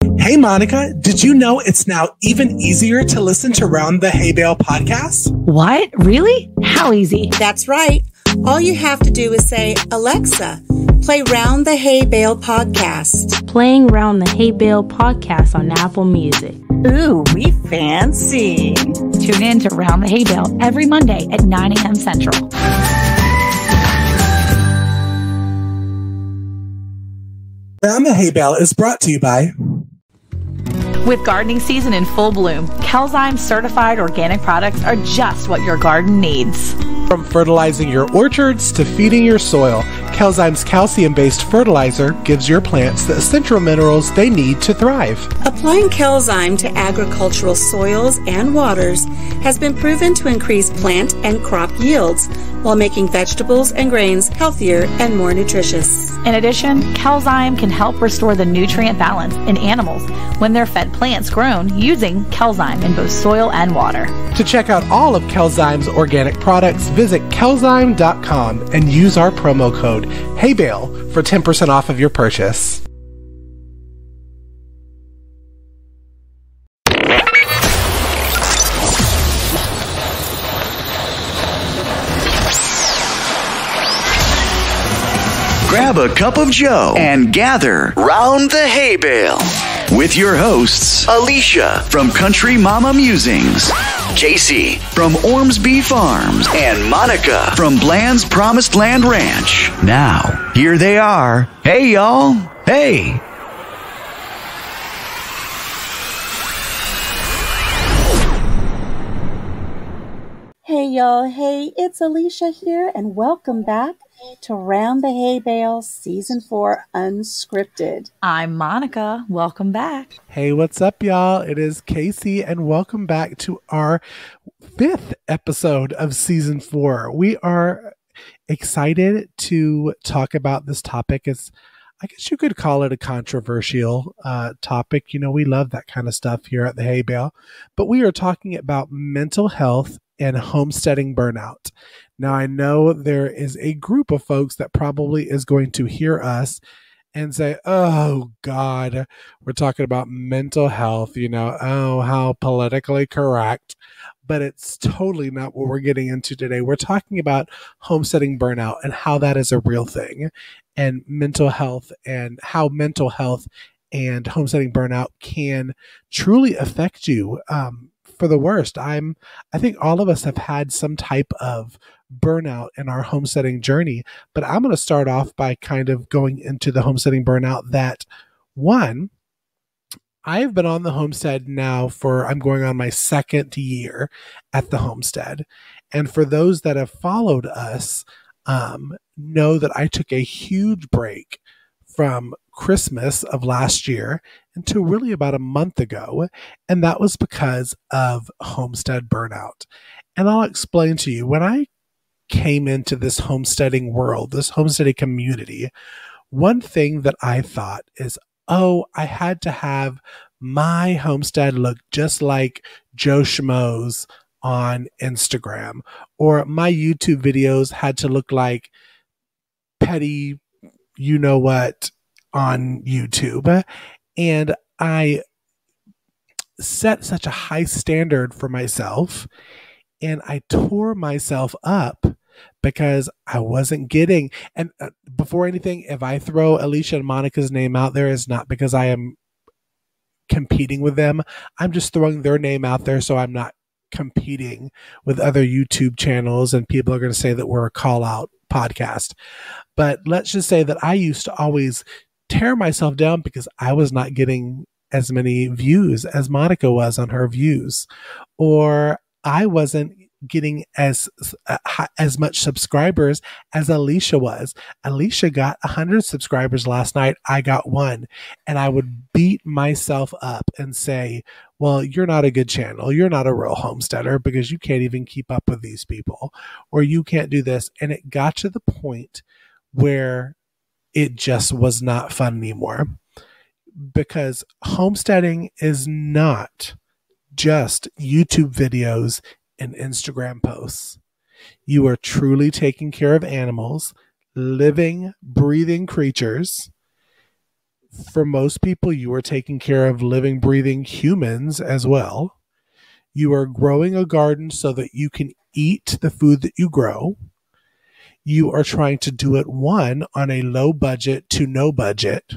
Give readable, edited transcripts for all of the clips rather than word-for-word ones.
Hey, Monica, did you know it's now even easier to listen to Round the Hay Bale podcast? What? Really? How easy? That's right. All you have to do is say, Alexa, play Round the Hay Bale podcast. Playing Round the Hay Bale podcast on Apple Music. Ooh, we fancy. Tune in to Round the Hay Bale every Monday at 9 a.m. Central. Round the Hay Bale is brought to you by... With gardening season in full bloom, Cayce certified organic products are just what your garden needs. From fertilizing your orchards to feeding your soil, Cayce's calcium-based fertilizer gives your plants the essential minerals they need to thrive. Applying Cayce to agricultural soils and waters has been proven to increase plant and crop yields while making vegetables and grains healthier and more nutritious. In addition, Cayce can help restore the nutrient balance in animals when they're fed plants grown using Cayce in both soil and water. To check out all of Cayce's organic products, visit cayce.com and use our promo code HAYBALE for 10% off of your purchase. Grab a cup of joe and gather round the hay bale with your hosts, Alicia from Country Mama Musings, Cayce from Ormsby Farms, and Monica from Bland's Promised Land Ranch. Now, here they are. Hey, y'all. Hey. Hey, y'all. Hey, it's Alicia here, and welcome back to Round the Hay Bale Season 4 Unscripted. I'm Monica. Welcome back. Hey, what's up, y'all? It is Cayce, and welcome back to our 5th episode of Season 4. We are excited to talk about this topic. I guess you could call it a controversial topic. You know, we love that kind of stuff here at the Hay Bale, but we are talking about mental health and homesteading burnout. Now, I know there is a group of folks that probably is going to hear us and say, oh, God, we're talking about mental health, oh, how politically correct. But it's totally not what we're getting into today. We're talking about homesteading burnout and how that is a real thing, and mental health, and how mental health and homesteading burnout can truly affect you for the worst. I think all of us have had some type of burnout in our homesteading journey, but I'm going to start off by kind of going into the homesteading burnout that, one, I've been on the homestead now I'm going on my 2nd year at the homestead. And for those that have followed us, know that I took a huge break from Christmas of last year until really about a month ago. And that was because of homestead burnout. And I'll explain to you, when I came into this homesteading world, this homesteading community, one thing that I thought is, I had to have my homestead look just like Joe Schmo's on Instagram, or my YouTube videos had to look like Petty, you know what, on YouTube. And I set such a high standard for myself, and I tore myself up because I wasn't getting, and before anything, if I throw Alicia and Monica's name out there, it's not because I am competing with them. I'm just throwing their name out there so I'm not competing with other YouTube channels, and people are going to say that we're a call out podcast. But let's just say that I used to always tear myself down because I was not getting as many views as Monica was on her views, or I wasn't getting as much subscribers as Alicia was. Alicia got 100 subscribers last night. I got 1. And I would beat myself up and say, well, you're not a good channel. You're not a real homesteader because you can't even keep up with these people, or you can't do this. And it got to the point where it just was not fun anymore, because homesteading is not just YouTube videos and Instagram posts. You are truly taking care of animals, living, breathing creatures For most people, you are taking care of living, breathing humans as well. You are growing a garden so that you can eat the food that you grow. You are trying to do it, one, on a low budget to no budget.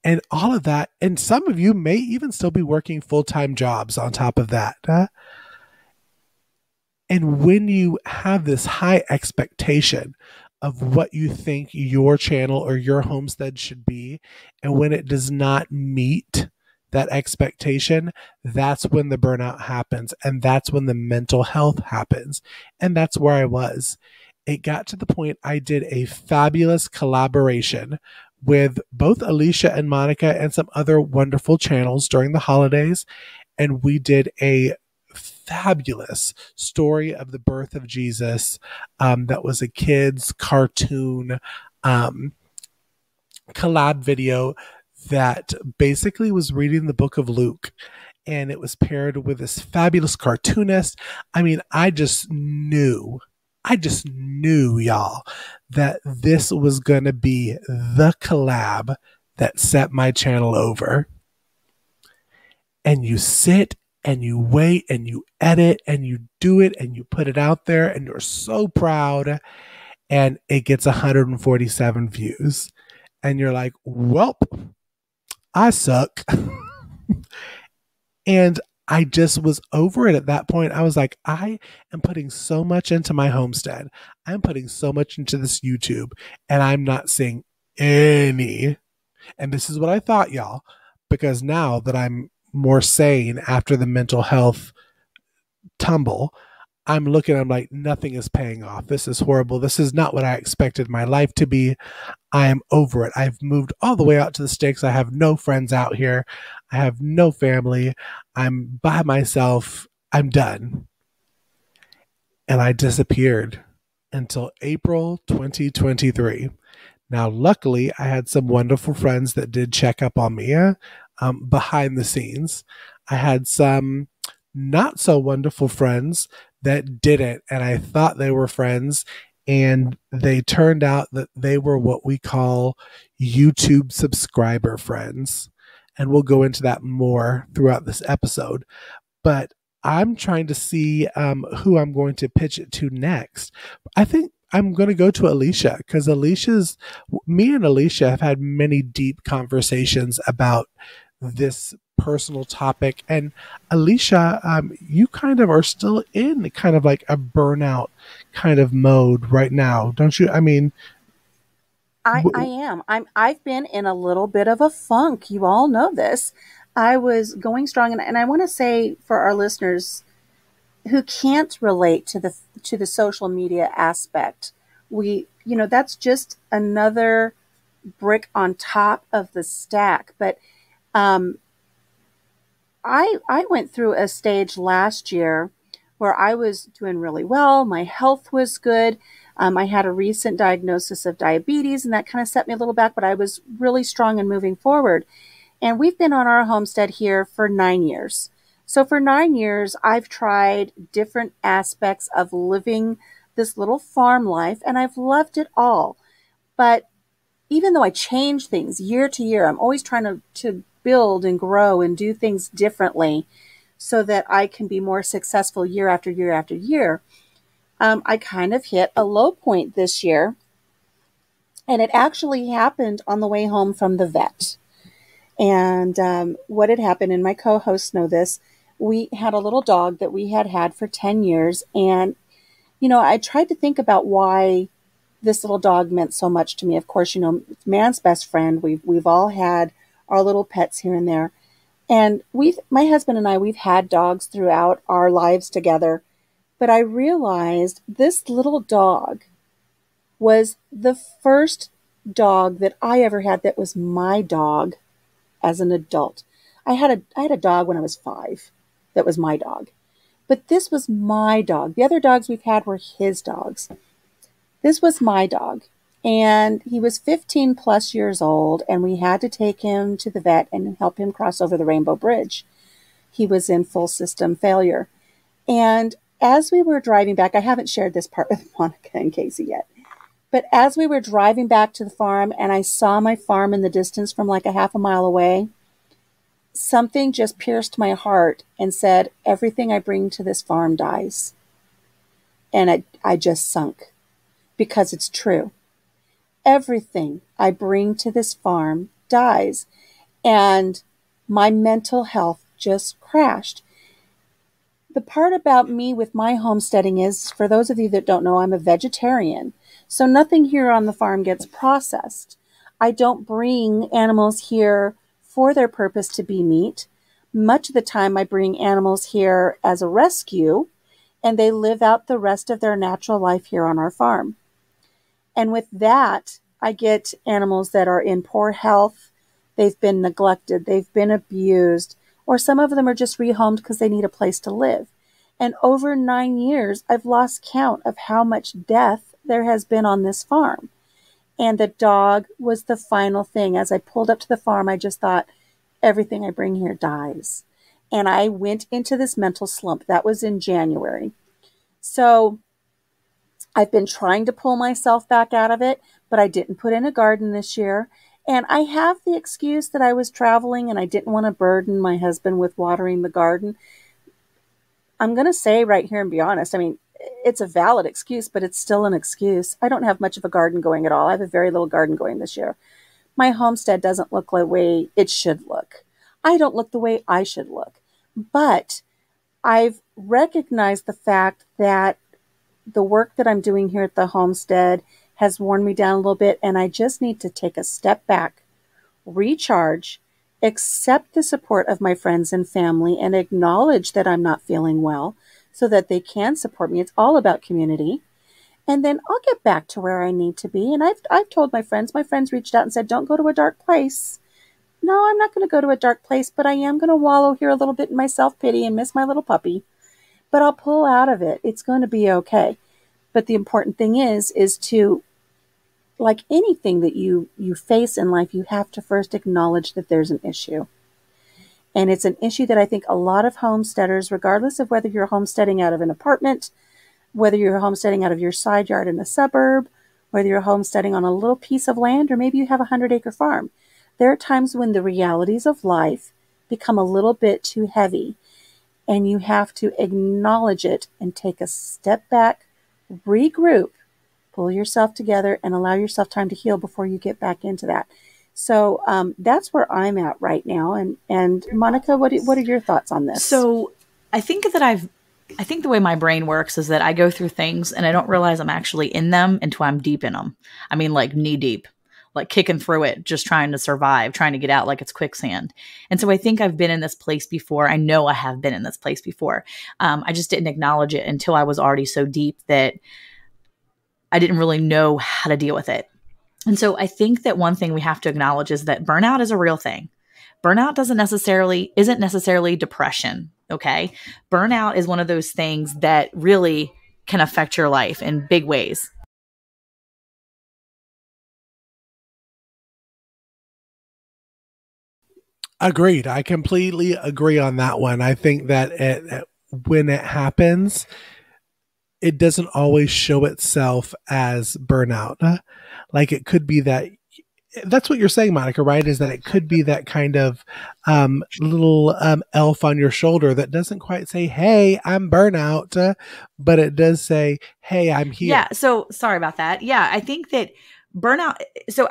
And all of that. And some of you may even still be working full-time jobs on top of that. And when you have this high expectation of what you think your channel or your homestead should be, and when it does not meet that expectation, that's when the burnout happens. And that's when the mental health happens. And that's where I was. It got to the point I did a fabulous collaboration with both Alicia and Monica and some other wonderful channels during the holidays. And we did a fabulous story of the birth of Jesus. That was a kid's cartoon collab video that basically was reading the book of Luke. And it was paired with this fabulous cartoonist. I mean, I just knew, y'all, that this was going to be the collab that set my channel over. And you sit and you wait and you edit and you do it and you put it out there and you're so proud, and it gets 147 views. And you're like, welp, I suck. And I just was over it at that point. I was like, I am putting so much into my homestead. I'm putting so much into this YouTube, and I'm not seeing any. And this is what I thought, y'all, because now that I'm more sane after the mental health tumble, I'm like, nothing is paying off. This is horrible. This is not what I expected my life to be. I am over it. I've moved all the way out to the sticks. I have no friends out here. I have no family. I'm by myself. I'm done. And I disappeared until April 2023. Now, luckily, I had some wonderful friends that did check up on me behind the scenes. I had some not so wonderful friends that didn't, and I thought they were friends, and they turned out that they were what we call YouTube subscriber friends. And we'll go into that more throughout this episode. But I'm trying to see who I'm going to pitch it to next. I think I'm going to go to Alicia, because me and Alicia have had many deep conversations about this personal topic. And Alicia, you kind of are still in kind of like a burnout kind of mode right now, don't you? I mean, I am. I've been in a little bit of a funk. You all know this. I was going strong, and I want to say for our listeners who can't relate to the social media aspect, that's just another brick on top of the stack. But I went through a stage last year where I was doing really well. My health was good. I had a recent diagnosis of diabetes, and that kind of set me a little back, but I was really strong and moving forward. And we've been on our homestead here for 9 years. So for 9 years, I've tried different aspects of living this little farm life, and I've loved it all. But even though I change things year to year, I'm always trying to build and grow and do things differently so that I can be more successful year after year after year. I kind of hit a low point this year, and it actually happened on the way home from the vet. And what had happened, and my co-hosts know this, we had a little dog that we had for 10 years. And, I tried to think about why this little dog meant so much to me. Of course, man's best friend. We've all had our little pets here and there. And my husband and I, we've had dogs throughout our lives together. But I realized this little dog was the first dog that I ever had that was my dog as an adult. I had a dog when I was 5 that was my dog. But this was my dog. The other dogs we've had were his dogs. This was my dog. And he was 15 plus years old, and we had to take him to the vet and help him cross over the Rainbow Bridge. He was in full system failure. And as we were driving back, I haven't shared this part with Monica and Cayce yet, But as we were driving back to the farm and I saw my farm in the distance from like a half a mile away, something just pierced my heart and said, everything I bring to this farm dies. And I just sunk, because it's true. Everything I bring to this farm dies. And my mental health just crashed. The part about me with my homesteading is, for those of you that don't know, I'm a vegetarian. So nothing here on the farm gets processed. I don't bring animals here for their purpose to be meat. Much of the time I bring animals here as a rescue, and they live out the rest of their natural life here on our farm. And with that, I get animals that are in poor health. They've been neglected. They've been abused. Or some of them are just rehomed because they need a place to live. And over 9 years, I've lost count of how much death there has been on this farm. And the dog was the final thing. As I pulled up to the farm, I just thought, everything I bring here dies. And I went into this mental slump. That was in January. So I've been trying to pull myself back out of it, but I didn't put in a garden this year. And I have the excuse that I was traveling and I didn't want to burden my husband with watering the garden. I'm going to say right here and be honest. I mean, it's a valid excuse, but it's still an excuse. I don't have much of a garden going at all. I have a very little garden going this year. My homestead doesn't look the way it should look. I don't look the way I should look. But I've recognized the fact that the work that I'm doing here at the homestead has worn me down a little bit, and I just need to take a step back, recharge, accept the support of my friends and family, and acknowledge that I'm not feeling well so that they can support me. It's all about community. And then I'll get back to where I need to be. And I've told my friends reached out and said, don't go to a dark place. No, I'm not going to go to a dark place, but I am going to wallow here a little bit in my self-pity and miss my little puppy. But I'll pull out of it. It's going to be okay. But the important thing is to, like anything that you face in life, you have to first acknowledge that there's an issue. And it's an issue that I think a lot of homesteaders, regardless of whether you're homesteading out of an apartment, whether you're homesteading out of your side yard in a suburb, whether you're homesteading on a little piece of land, or maybe you have a 100-acre farm, there are times when the realities of life become a little bit too heavy. And you have to acknowledge it and take a step back, regroup, pull yourself together, and allow yourself time to heal before you get back into that. So that's where I'm at right now. And Monica, what are your thoughts on this? So I think the way my brain works is that I go through things and I don't realize I'm actually in them until I'm deep in them. I mean, like knee deep, like kicking through it, just trying to survive, trying to get out like it's quicksand. And so I think I've been in this place before. I know I have been in this place before. I just didn't acknowledge it until I was already so deep that I didn't really know how to deal with it. And so I think that one thing we have to acknowledge is that burnout is a real thing. Burnout isn't necessarily depression. Okay. Burnout is one of those things that really can affect your life in big ways. Agreed. I completely agree on that one. I think that when it happens, it doesn't always show itself as burnout. Like it could be that's what you're saying, Monica, right? Is that it could be that kind of little elf on your shoulder that doesn't quite say, hey, I'm burnout, but it does say, hey, I'm here. Yeah. So sorry about that. Yeah. I think that burnout. So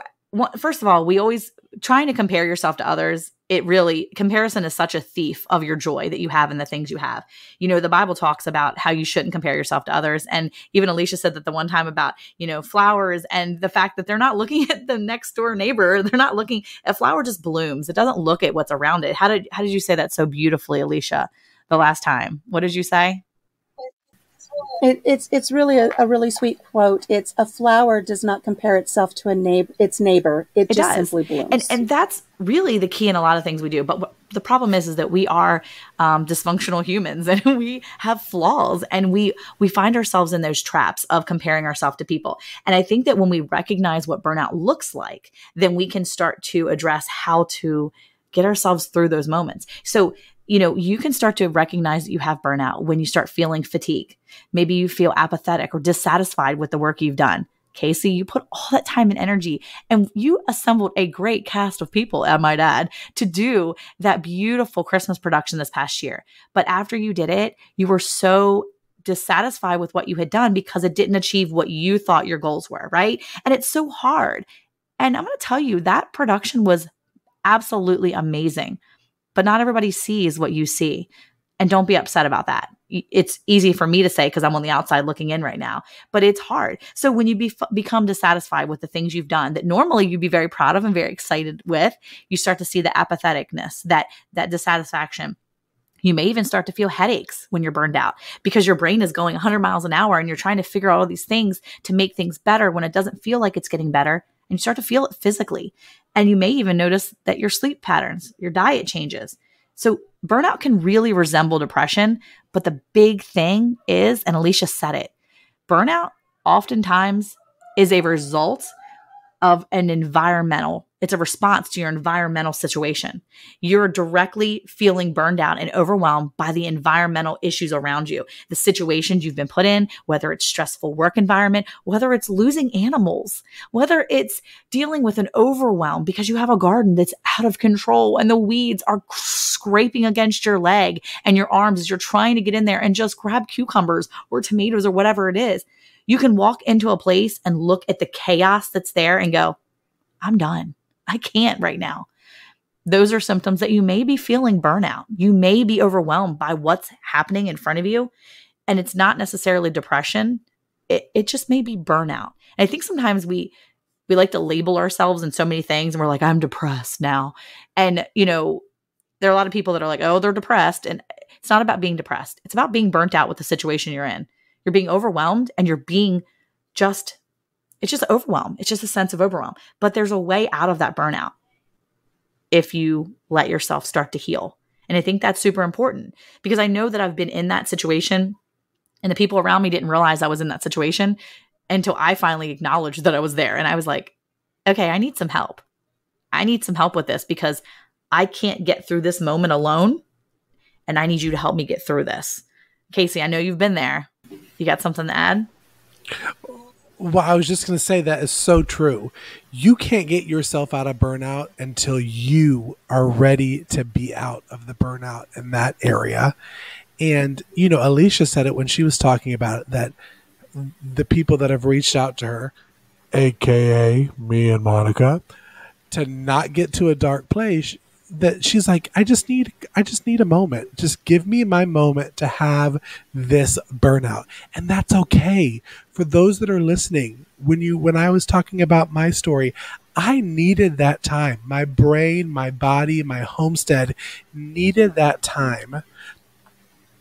first of all, we always trying to compare yourself to others. Comparison is such a thief of your joy that you have in the things you have. You know, the Bible talks about how you shouldn't compare yourself to others. And even Alicia said that the one time about, flowers and the fact that they're not looking at the next door neighbor. They're not looking, a flower just blooms. It doesn't look at what's around it. How did you say that so beautifully, Alicia, the last time? What did you say? It's really a really sweet quote. It's a flower does not compare itself to its neighbor. It just does. Simply blooms. And that's really the key in a lot of things we do. But the problem is that we are dysfunctional humans and we have flaws, and we find ourselves in those traps of comparing ourselves to people. And I think that when we recognize what burnout looks like, then we can start to address how to get ourselves through those moments. So you can start to recognize that you have burnout when you start feeling fatigue. Maybe you feel apathetic or dissatisfied with the work you've done. Cayce, you put all that time and energy, and you assembled a great cast of people, I might add, to do that beautiful Christmas production this past year. But after you did it, you were so dissatisfied with what you had done because it didn't achieve what you thought your goals were, right? And it's so hard. And I'm going to tell you, that production was absolutely amazing, but not everybody sees what you see. And don't be upset about that. It's easy for me to say because I'm on the outside looking in right now, but it's hard. So when you become dissatisfied with the things you've done that normally you'd be very proud of and very excited with, you start to see the apatheticness, that dissatisfaction. You may even start to feel headaches when you're burned out because your brain is going 100 miles an hour and you're trying to figure out all these things to make things better when it doesn't feel like it's getting better. And you start to feel it physically. And you may even notice that your sleep patterns, your diet changes. So burnout can really resemble depression. But the big thing is, and Alicia said it, burnout oftentimes is a result of an environmental. It's a response to your environmental situation. You're directly feeling burned out and overwhelmed by the environmental issues around you, the situations you've been put in, whether it's stressful work environment, whether it's losing animals, whether it's dealing with an overwhelm because you have a garden that's out of control and the weeds are scraping against your leg and your arms as you're trying to get in there and just grab cucumbers or tomatoes or whatever it is. You can walk into a place and look at the chaos that's there and go, I'm done. I can't right now. Those are symptoms that you may be feeling burnout. You may be overwhelmed by what's happening in front of you. And it's not necessarily depression. It just may be burnout. And I think sometimes we like to label ourselves in so many things and we're like, I'm depressed now. And, there are a lot of people that are like, oh, they're depressed. And it's not about being depressed. It's about being burnt out with the situation you're in. You're being overwhelmed and you're being it's just overwhelm. It's just a sense of overwhelm. But there's a way out of that burnout if you let yourself start to heal. And I think that's super important because I know that I've been in that situation and the people around me didn't realize I was in that situation until I finally acknowledged that I was there. And I was like, okay, I need some help. I need some help with this because I can't get through this moment alone. And I need you to help me get through this. Cayce, I know you've been there. You got something to add? Well, I was just going to say that is so true. You can't get yourself out of burnout until you are ready to be out of the burnout in that area. And, Alicia said it when she was talking about it, that the people that have reached out to her, AKA me and Monica, to not get to a dark place, that she's like, I just need a moment. Just give me my moment to have this burnout. And that's okay. For those that are listening, when I was talking about my story, I needed that time. My brain, my body, my homestead needed that time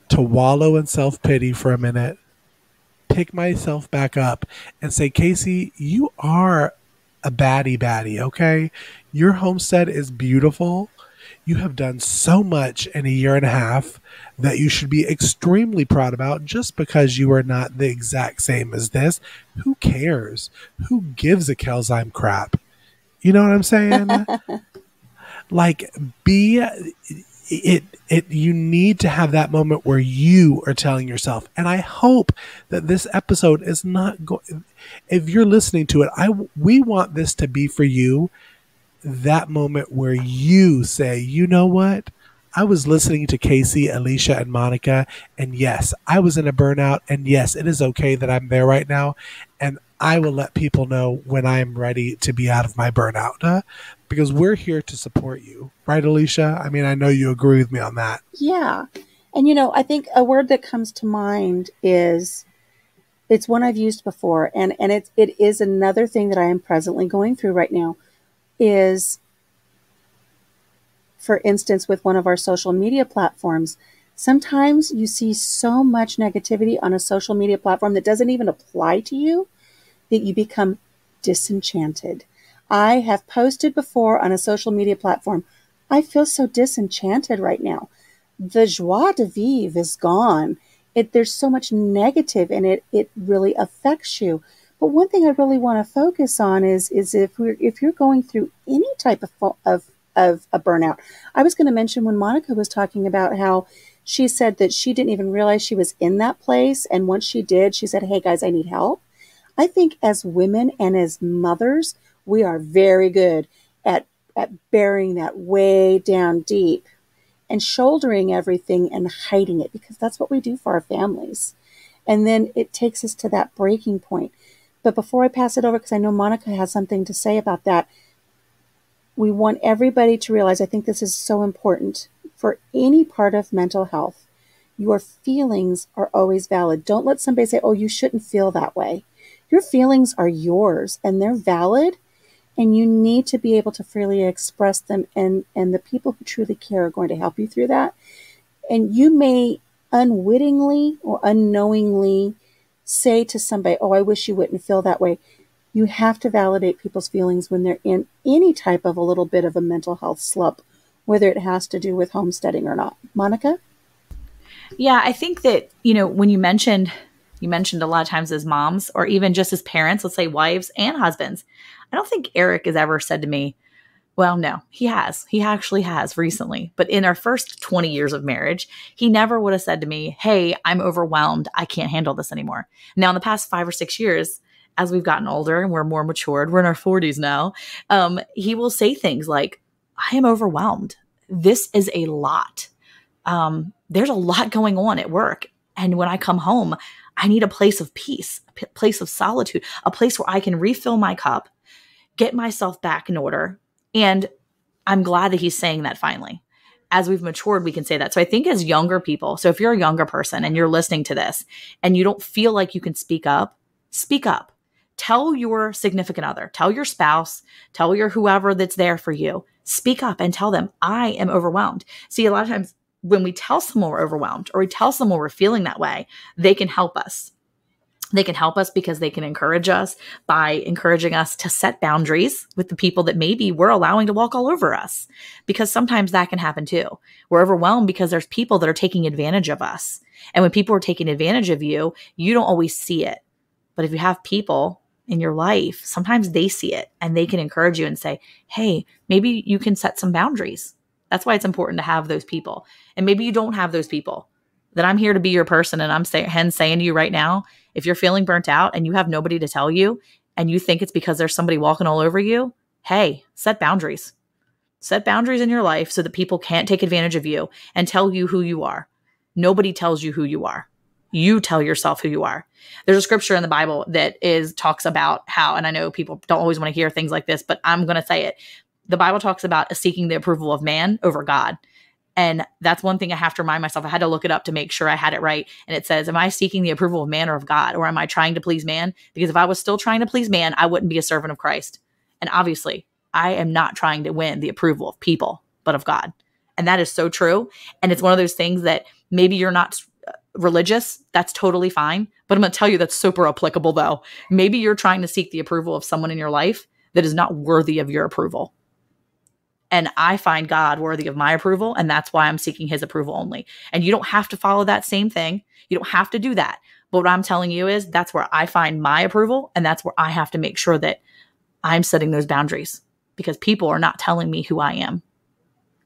to wallow in self-pity for a minute, pick myself back up and say, Cayce, you are a baddie, okay? Your homestead is beautiful. You have done so much in a year and a half that you should be extremely proud about. Just because you are not the exact same as this, who cares? Who gives a Kelzheim crap? You know what I'm saying? You need to have that moment where you are telling yourself. And I hope that this episode is not going, if you're listening to it, we want this to be for you. That moment where you say, you know what? I was listening to Cayce, Alicia, and Monica, and yes, I was in a burnout, and yes, it is okay that I'm there right now, and I will let people know when I am ready to be out of my burnout, because we're here to support you. Right, Alicia? I mean, I know you agree with me on that. Yeah. And, I think a word that comes to mind is, it's one I've used before, and it is another thing that I am presently going through right now. Is, for instance, with one of our social media platforms, sometimes you see so much negativity on a social media platform that doesn't even apply to you that you become disenchanted. I have posted before on a social media platform, I feel so disenchanted right now. The joie de vivre is gone. There's so much negative in it. It really affects you. But one thing I really want to focus on is if you're going through any type of a burnout. I was going to mention when Monica was talking about how she said that she didn't even realize she was in that place, and once she did, she said, "Hey guys, I need help." I think as women and as mothers, we are very good at burying that way down deep and shouldering everything and hiding it, because that's what we do for our families. And then it takes us to that breaking point. But before I pass it over, because I know Monica has something to say about that, we want everybody to realize, I think this is so important for any part of mental health. Your feelings are always valid. Don't let somebody say, oh, you shouldn't feel that way. Your feelings are yours and they're valid. And you need to be able to freely express them. And the people who truly care are going to help you through that. And you may unwittingly or unknowingly say to somebody, oh, I wish you wouldn't feel that way. You have to validate people's feelings when they're in any type of a little bit of a mental health slump, whether it has to do with homesteading or not. Monica? Yeah, I think that, when you mentioned a lot of times as moms or even just as parents, let's say wives and husbands, I don't think Eric has ever said to me, well, no, he has. He actually has recently. But in our first 20 years of marriage, he never would have said to me, hey, I'm overwhelmed. I can't handle this anymore. Now, in the past 5 or 6 years, as we've gotten older and we're more matured, we're in our 40s now, he will say things like, I am overwhelmed. This is a lot. There's a lot going on at work. And when I come home, I need a place of peace, a place of solitude, a place where I can refill my cup, get myself back in order. And I'm glad that he's saying that finally. As we've matured, we can say that. So I think as younger people, so if you're a younger person and you're listening to this and you don't feel like you can speak up, speak up. Tell your significant other, tell your spouse, tell your whoever that's there for you, speak up and tell them, I am overwhelmed. See, a lot of times when we tell someone we're overwhelmed or we tell someone we're feeling that way, they can help us. They can help us because they can encourage us by encouraging us to set boundaries with the people that maybe we're allowing to walk all over us, because sometimes that can happen too. We're overwhelmed because there's people that are taking advantage of us. And when people are taking advantage of you, you don't always see it. But if you have people in your life, sometimes they see it and they can encourage you and say, hey, maybe you can set some boundaries. That's why it's important to have those people. And maybe you don't have those people. Then I'm here to be your person. And I'm saying to you right now, if you're feeling burnt out and you have nobody to tell you and you think it's because there's somebody walking all over you, hey, set boundaries. Set boundaries in your life so that people can't take advantage of you and tell you who you are. Nobody tells you who you are. You tell yourself who you are. There's a scripture in the Bible that talks about how, and I know people don't always want to hear things like this, but I'm going to say it. The Bible talks about seeking the approval of man over God. And that's one thing I have to remind myself. I had to look it up to make sure I had it right. And it says, am I seeking the approval of man or of God? Or am I trying to please man? Because if I was still trying to please man, I wouldn't be a servant of Christ. And obviously, I am not trying to win the approval of people, but of God. And that is so true. And it's one of those things that maybe you're not religious. That's totally fine. But I'm going to tell you that's super applicable though. Maybe you're trying to seek the approval of someone in your life that is not worthy of your approval. And I find God worthy of my approval. And that's why I'm seeking his approval only. And you don't have to follow that same thing. You don't have to do that. But what I'm telling you is that's where I find my approval. And that's where I have to make sure that I'm setting those boundaries, because people are not telling me who I am.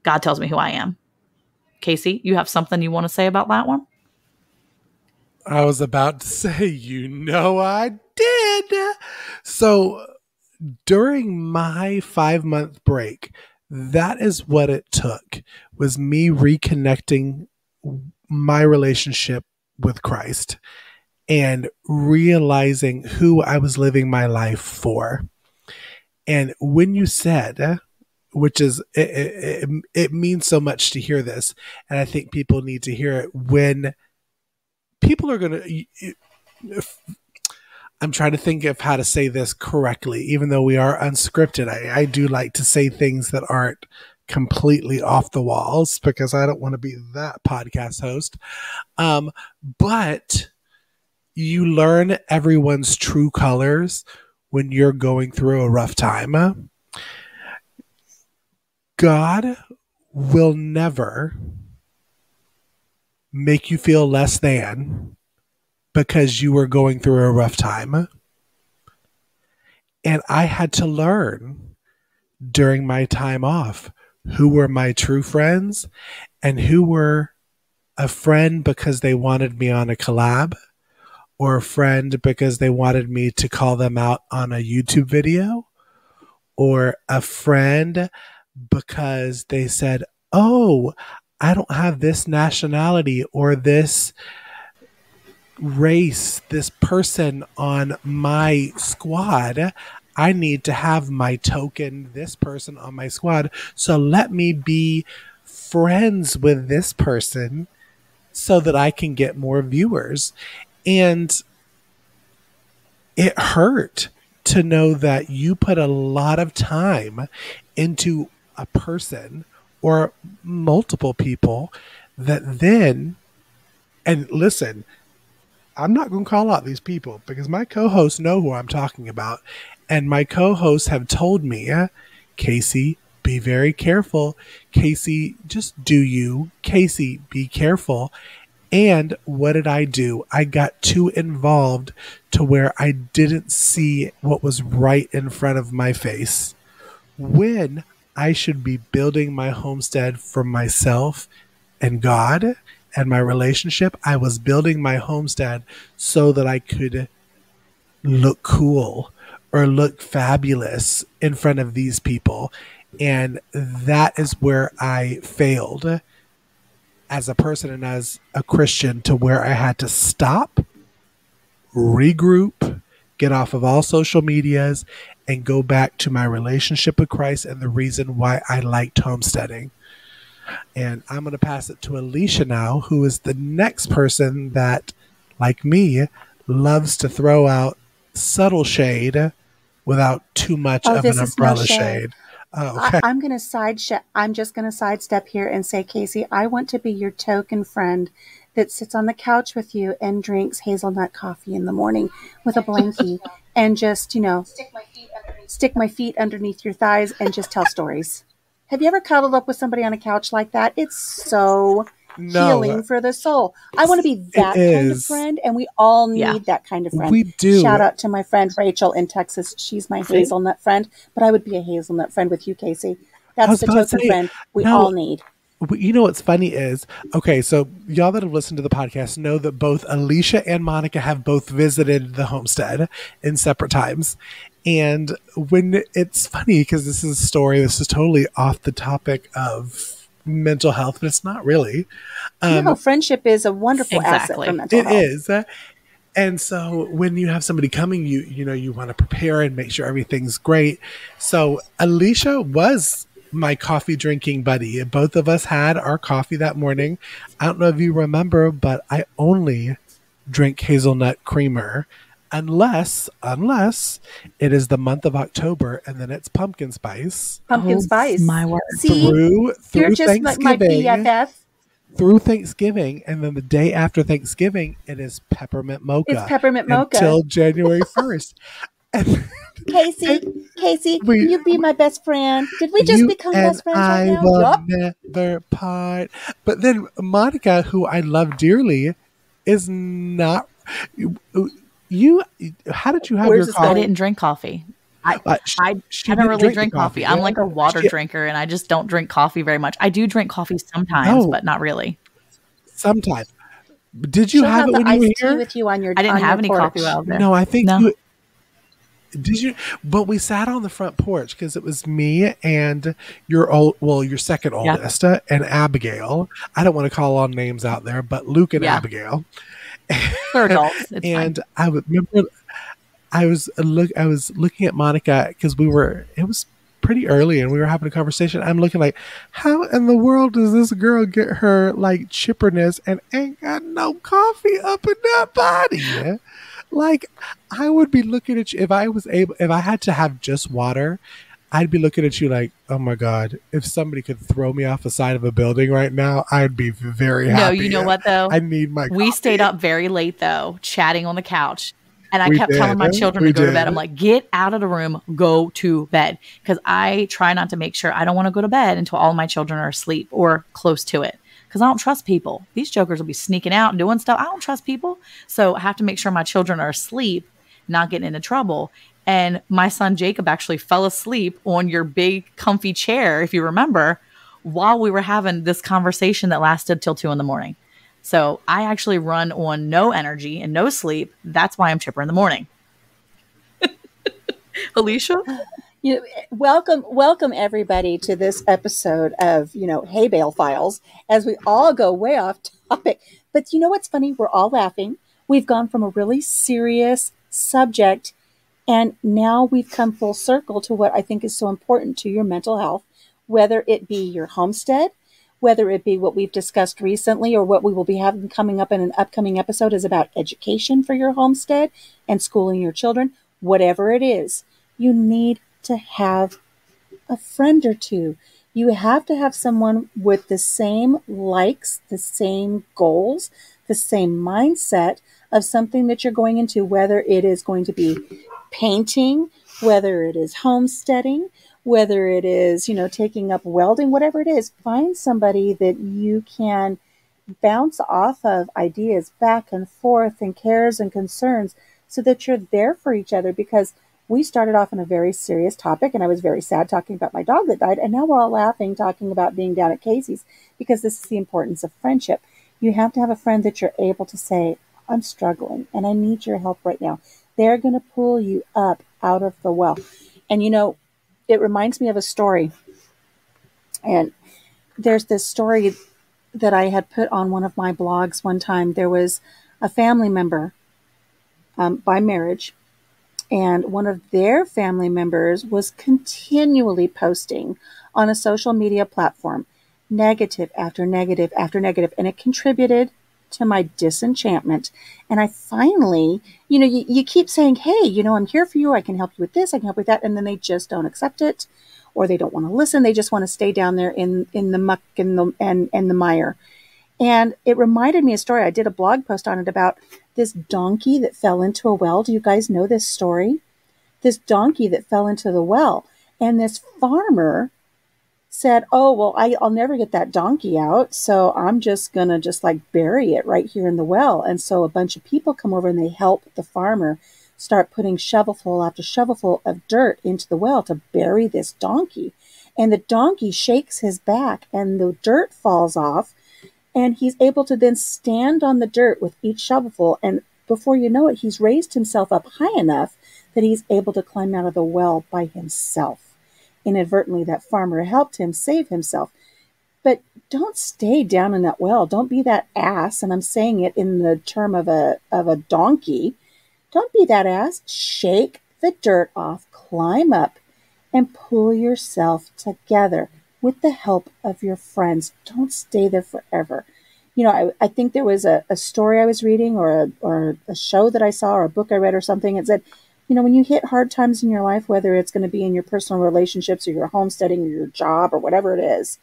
God tells me who I am. Cayce, you have something you want to say about that one? I was about to say, I did. So during my 5-month break, that is what it took, was me reconnecting my relationship with Christ and realizing who I was living my life for. And when you said, which is, it means so much to hear this, and I think people need to hear it when people are going to, I'm trying to think of how to say this correctly, even though we are unscripted. I do like to say things that aren't completely off the walls because I don't want to be that podcast host. But you learn everyone's true colors when you're going through a rough time. God will never make you feel less than because you were going through a rough time. And I had to learn during my time off who were my true friends and who were a friend because they wanted me on a collab, or a friend because they wanted me to call them out on a YouTube video, or a friend because they said, oh, I don't have this nationality or this race, this person on my squad. I need to have my token, this person on my squad. So let me be friends with this person so that I can get more viewers. And it hurt to know that you put a lot of time into a person or multiple people that then, and listen, I'm not going to call out these people because my co-hosts know who I'm talking about. And my co-hosts have told me, Cayce, be very careful. Cayce, just do you. Cayce, be careful. And what did I do? I got too involved to where I didn't see what was right in front of my face, when I should be building my homestead for myself and God and my relationship. I was building my homestead so that I could look cool or look fabulous in front of these people. And that is where I failed as a person and as a Christian, to where I had to stop, regroup, get off of all social medias, and go back to my relationship with Christ and the reason why I liked homesteading. And I'm going to pass it to Alicia now, who is the next person that, like me, loves to throw out subtle shade without too much of an umbrella shade. Oh, okay. I'm going to I'm just going to sidestep here and say, Cayce, I want to be your token friend that sits on the couch with you and drinks hazelnut coffee in the morning with a blankie and just, stick my feet underneath your thighs and just tell stories. Have you ever cuddled up with somebody on a couch like that? It's so healing for the soul. I want to be that kind of friend, and we all need that kind of friend. We do. Shout out to my friend Rachel in Texas. She's my hazelnut friend, but I would be a hazelnut friend with you, Cayce. That's the token friend we all need. You know what's funny is, okay, so y'all that have listened to the podcast know that both Alicia and Monica have both visited the homestead in separate times. And when it's funny, because this is a story, this is totally off the topic of mental health, but it's not really. Friendship is a wonderful asset for mental health. It is. And so when you have somebody coming, you want to prepare and make sure everything's great. So Alicia was my coffee drinking buddy. Both of us had our coffee that morning. I don't know if you remember, but I only drink hazelnut creamer unless it is the month of October and then it's pumpkin spice. Pumpkin spice. My word. See, through you're just like my BFF. Through Thanksgiving, and then the day after Thanksgiving, it is peppermint mocha. It's peppermint mocha until January 1st. Cayce, you be my best friend. Did we just become best friends right now? I will never part. But then Monica, who I love dearly, is not. How did you have your coffee? I didn't drink coffee. I don't really drink coffee. I'm like a water drinker, and I just don't drink coffee very much. I do drink coffee sometimes, but not really. Sometimes. Did you have it when you were here? With you on your, I didn't have any coffee while I was there. No, I think you. Did you? But we sat on the front porch because it was me and your second oldest and Abigail. I don't want to call on names out there, but Luke and Abigail. They're adults. It's and fine. I remember I was looking at Monica because it was pretty early and we were having a conversation. I'm looking like, how in the world does this girl get her like chipperness and ain't got no coffee up in that body? Like, I would be looking at you if I had to have just water, I'd be looking at you like, oh my God, if somebody could throw me off the side of a building right now, I'd be very happy. No, you know what though? I need my coffee. We stayed up very late though, chatting on the couch. And I kept telling my children to go to bed. I'm like, get out of the room, go to bed. Because I try not to make sure I don't want to go to bed until all my children are asleep or close to it. Because I don't trust people. These jokers will be sneaking out and doing stuff. I don't trust people. So I have to make sure my children are asleep, not getting into trouble. And my son Jacob actually fell asleep on your big comfy chair, if you remember, while we were having this conversation that lasted till 2 a.m. So I actually run on no energy and no sleep. That's why I'm chipper in the morning. Alicia? Welcome everybody to this episode of, Hay Bale Files, as we all go way off topic. But you know what's funny? We're all laughing. We've gone from a really serious subject, and now we've come full circle to what I think is so important to your mental health, whether it be your homestead, whether it be what we've discussed recently, or what we will be having coming up in an upcoming episode is about education for your homestead and schooling your children. Whatever it is, you need to have a friend or two. You have to have someone with the same likes, the same goals, the same mindset of something that you're going into, whether it is going to be painting, whether it is homesteading, whether it is, taking up welding, whatever it is. Find somebody that you can bounce off of ideas back and forth and cares and concerns so that you're there for each other, because we started off on a very serious topic, and I was very sad talking about my dog that died, and now we're all laughing talking about being down at Cayce's, because this is the importance of friendship. You have to have a friend that you're able to say, I'm struggling and I need your help right now. They're going to pull you up out of the well. And it reminds me of a story. And there's this story that I had put on one of my blogs one time. There was a family member by marriage, and one of their family members was continually posting on a social media platform, negative after negative after negative, and it contributed to my disenchantment. And I finally, you keep saying, hey, I'm here for you. I can help you with this. I can help you with that. And then they just don't accept it, or they don't want to listen. They just want to stay down there in the muck and the mire. And it reminded me of a story. I did a blog post on it about this donkey that fell into a well. Do you guys know this story? This donkey that fell into the well. And this farmer said, oh, well, I'll never get that donkey out, so I'm just going to bury it right here in the well. And so a bunch of people come over and they help the farmer start putting shovelful after shovelful of dirt into the well to bury this donkey. And the donkey shakes his back and the dirt falls off, and he's able to then stand on the dirt with each shovelful. And before you know it, he's raised himself up high enough that he's able to climb out of the well by himself. Inadvertently, that farmer helped him save himself. But don't stay down in that well. Don't be that ass. And I'm saying it in the term of a donkey. Don't be that ass. Shake the dirt off, climb up, and pull yourself together with the help of your friends. Don't stay there forever. I think there was a story I was reading, or a show that I saw, or a book I read or something. It said, when you hit hard times in your life, whether it's going to be in your personal relationships or your homesteading or your job or whatever it is,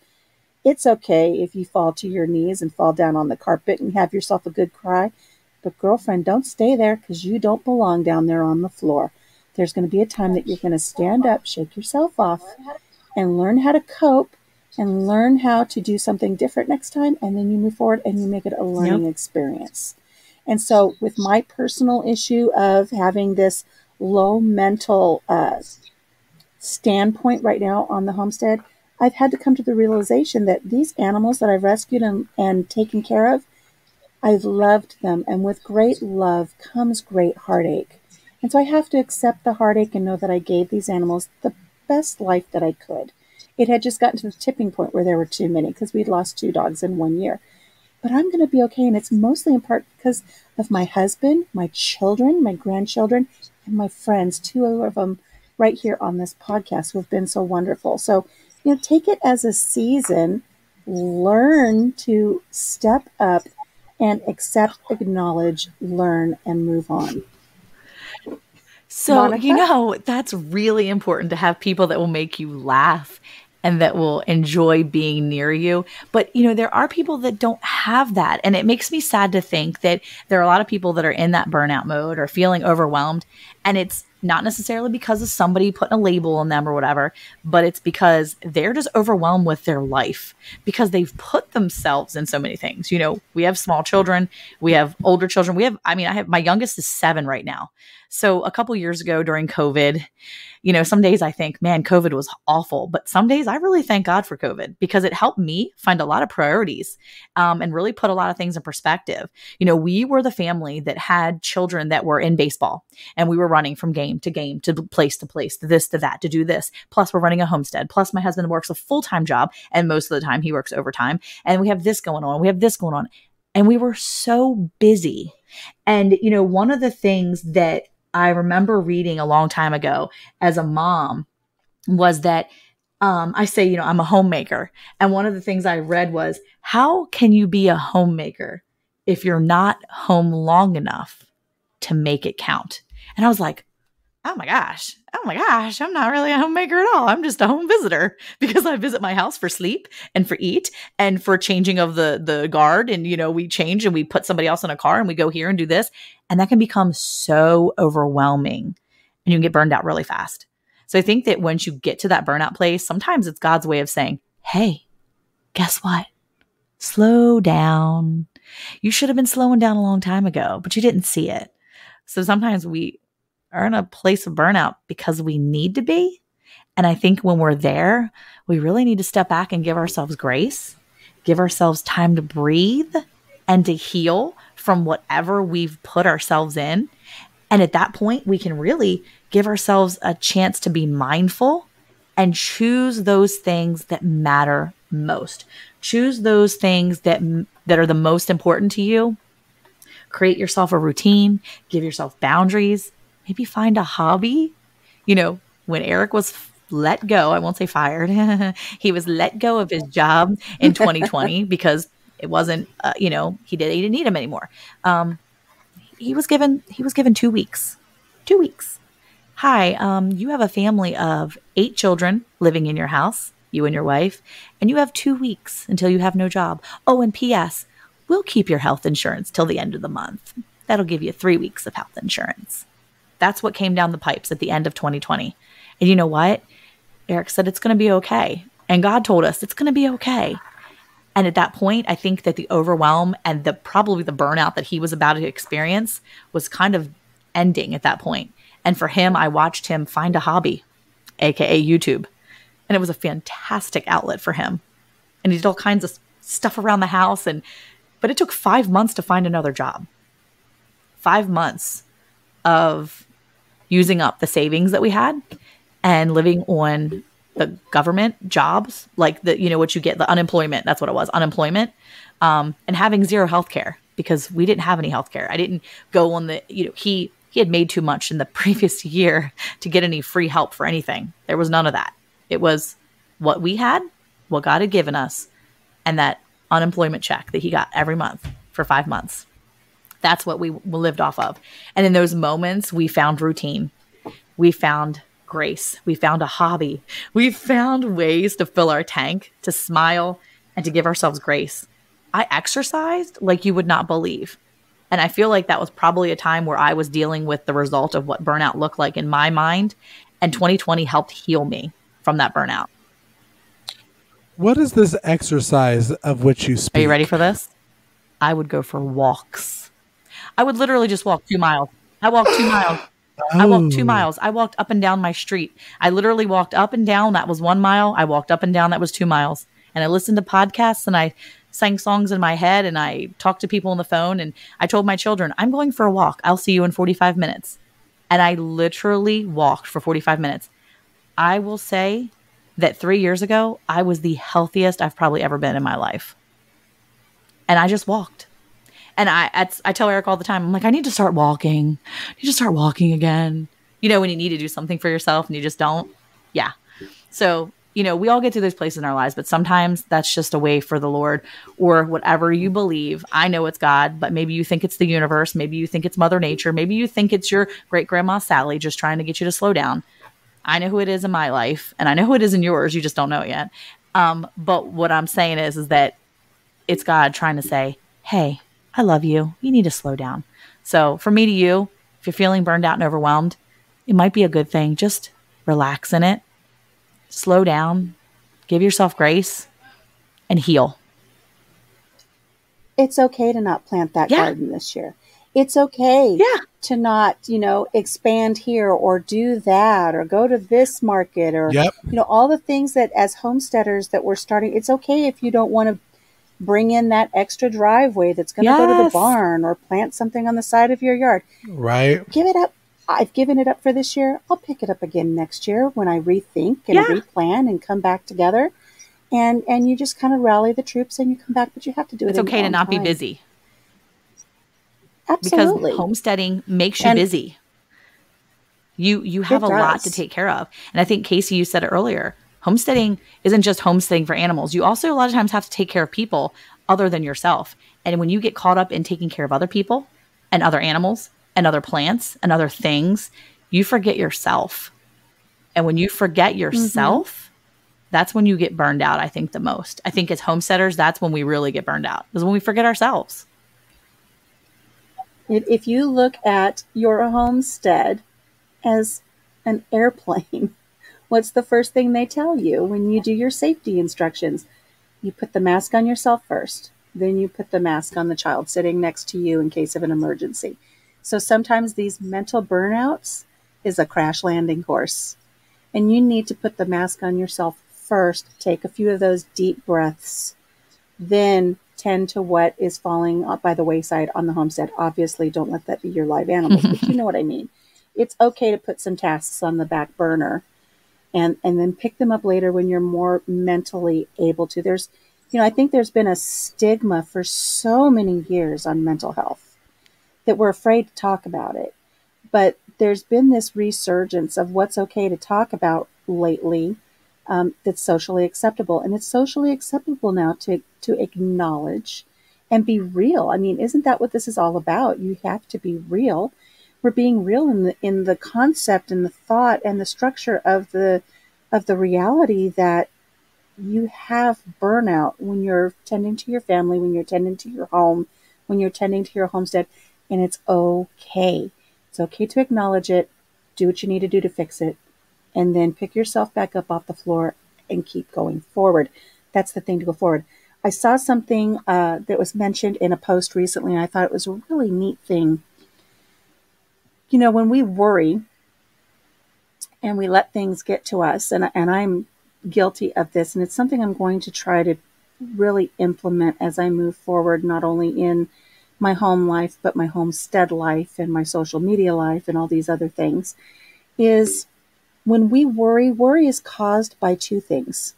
it's okay if you fall to your knees and fall down on the carpet and have yourself a good cry. But girlfriend, don't stay there, because you don't belong down there on the floor. There's going to be a time that you're going to stand up, shake yourself off, and learn how to cope and learn how to do something different next time. And then you move forward and you make it a learning experience. And so with my personal issue of having this low mental standpoint right now on the homestead, I've had to come to the realization that these animals that I've rescued and taken care of, I've loved them. And with great love comes great heartache. And so I have to accept the heartache and know that I gave these animals the best life that I could. It had just gotten to the tipping point where there were too many, because we'd lost 2 dogs in 1 year. But I'm going to be okay. And it's mostly in part because of my husband, my children, my grandchildren, and my friends, 2 of them right here on this podcast, who have been so wonderful. So, take it as a season, learn to step up and accept, acknowledge, learn, and move on. So, Monica? that's really important to have people that will make you laugh and that will enjoy being near you. But, there are people that don't have that. And it makes me sad to think that there are a lot of people that are in that burnout mode or feeling overwhelmed. And it's not necessarily because of somebody putting a label on them or whatever, but it's because they're just overwhelmed with their life because they've put themselves in so many things. You know, we have small children, we have older children. My youngest is 7 right now. So a couple years ago during COVID, you know, some days I think, man, COVID was awful. But some days I really thank God for COVID because it helped me find a lot of priorities and really put a lot of things in perspective. You know, we were the family that had children that were in baseball and we were running from game to game to place, to this, to that, to do this. Plus we're running a homestead. Plus my husband works a full-time job and most of the time he works overtime. And we have this going on. We have this going on. And we were so busy. And, you know, one of the things that I remember reading a long time ago as a mom was that I say, you know, I'm a homemaker. And one of the things I read was, how can you be a homemaker if you're not home long enough to make it count? And I was like, oh my gosh, I'm not really a homemaker at all. I'm just a home visitor because I visit my house for sleep and for eat and for changing of the guard. And, you know, we change and we put somebody else in a car and we go here and do this. And that can become so overwhelming and you can get burned out really fast. So I think that once you get to that burnout place, sometimes it's God's way of saying, hey, guess what? Slow down. You should have been slowing down a long time ago, but you didn't see it. So sometimes we are in a place of burnout because we need to be. And I think when we're there, we really need to step back and give ourselves grace, give ourselves time to breathe and to heal from whatever we've put ourselves in. And at that point, we can really give ourselves a chance to be mindful and choose those things that matter most. Choose those things that are the most important to you. Create yourself a routine, give yourself boundaries. Maybe find a hobby. You know, when Eric was let go, I won't say fired, he was let go of his job in 2020 because it wasn't, you know, he didn't need him anymore. He was given 2 weeks. 2 weeks. Hi, you have a family of 8 children living in your house, you and your wife, and you have 2 weeks until you have no job. Oh, and P.S., we'll keep your health insurance till the end of the month. That'll give you 3 weeks of health insurance. That's what came down the pipes at the end of 2020. And you know what? Eric said it's going to be okay. And God told us it's going to be okay. And at that point, I think that the overwhelm and probably the burnout that he was about to experience was kind of ending at that point. And for him, I watched him find a hobby, aka YouTube. And it was a fantastic outlet for him. And he did all kinds of stuff around the house. But it took 5 months to find another job. 5 months of using up the savings that we had and living on the government jobs, like what you get, the unemployment, that's what it was, unemployment, and having zero health care because we didn't have any health care. I didn't go on he had made too much in the previous year to get any free help for anything. There was none of that. It was what we had, what God had given us, and that unemployment check that he got every month for 5 months. That's what we lived off of. And in those moments, we found routine. We found grace. We found a hobby. We found ways to fill our tank, to smile, and to give ourselves grace. I exercised like you would not believe. And I feel like that was probably a time where I was dealing with the result of what burnout looked like in my mind. And 2020 helped heal me from that burnout. What is this exercise of which you speak? Are you ready for this? I would go for walks. I would literally just walk 2 miles. I walked 2 miles. Oh. I walked 2 miles. I walked up and down my street. I literally walked up and down. That was 1 mile. I walked up and down. That was 2 miles. And I listened to podcasts and I sang songs in my head and I talked to people on the phone. And I told my children, I'm going for a walk. I'll see you in 45 minutes. And I literally walked for 45 minutes. I will say that 3 years ago, I was the healthiest I've probably ever been in my life. And I just walked. And I tell Eric all the time, I'm like, I need to start walking. You just start walking again. You know, when you need to do something for yourself and you just don't. Yeah. So, we all get to those places in our lives, but sometimes that's just a way for the Lord or whatever you believe. I know it's God, but maybe you think it's the universe. Maybe you think it's Mother Nature. Maybe you think it's your great grandma Sally just trying to get you to slow down. I know who it is in my life and I know who it is in yours. You just don't know it yet. But what I'm saying is that it's God trying to say, hey, I love you. You need to slow down. So from me to you, if you're feeling burned out and overwhelmed, it might be a good thing. Just relax in it, slow down, give yourself grace, and heal. It's okay to not plant that Yeah. garden this year. It's okay Yeah. to not, expand here or do that or go to this market or, Yep. all the things that as homesteaders that we're starting. It's okay if you don't want to bring in that extra driveway that's going to go to the Yes. barn or plant something on the side of your yard. Right. Give it up. I've given it up for this year. I'll pick it up again next year when I rethink and Yeah. replan and come back together. And you just kind of rally the troops and you come back, but you have to do it. It's in okay your to own not be time. busy. Absolutely. Because homesteading makes you And- busy. You have a lot to does. take care of. And I think, Cayce, you said it earlier. Homesteading isn't just homesteading for animals. You also a lot of times have to take care of people other than yourself. And when you get caught up in taking care of other people and other animals and other plants and other things, you forget yourself. And when you forget yourself, that's when you get burned out, I think, the most. I think as homesteaders, that's when we really get burned out, is when we forget ourselves. If you look at your homestead as an airplane, what's the first thing they tell you when you do your safety instructions? You put the mask on yourself first. Then you put the mask on the child sitting next to you in case of an emergency. So sometimes these mental burnouts is a crash landing course. And you need to put the mask on yourself first. Take a few of those deep breaths. Then tend to what is falling by the wayside on the homestead. Obviously, don't let that be your live animals, but you know what I mean. It's okay to put some tasks on the back burner and then pick them up later when you're more mentally able to. There's, I think there's been a stigma for so many years on mental health that we're afraid to talk about it. But there's been this resurgence of what's okay to talk about lately that's socially acceptable. And it's socially acceptable now to acknowledge and be real. I mean, isn't that what this is all about? You have to be real. We're being real in the concept and the thought and the structure of the reality that you have burnout when you're tending to your family, when you're tending to your home, when you're tending to your homestead, and it's okay. It's okay to acknowledge it, do what you need to do to fix it, and then pick yourself back up off the floor and keep going forward. That's the thing to go forward. I saw something that was mentioned in a post recently, and I thought it was a really neat thing. When we worry and we let things get to us, and I'm guilty of this, and it's something I'm going to try to really implement as I move forward, not only in my home life, but my homestead life and my social media life and all these other things, is when we worry is caused by two things.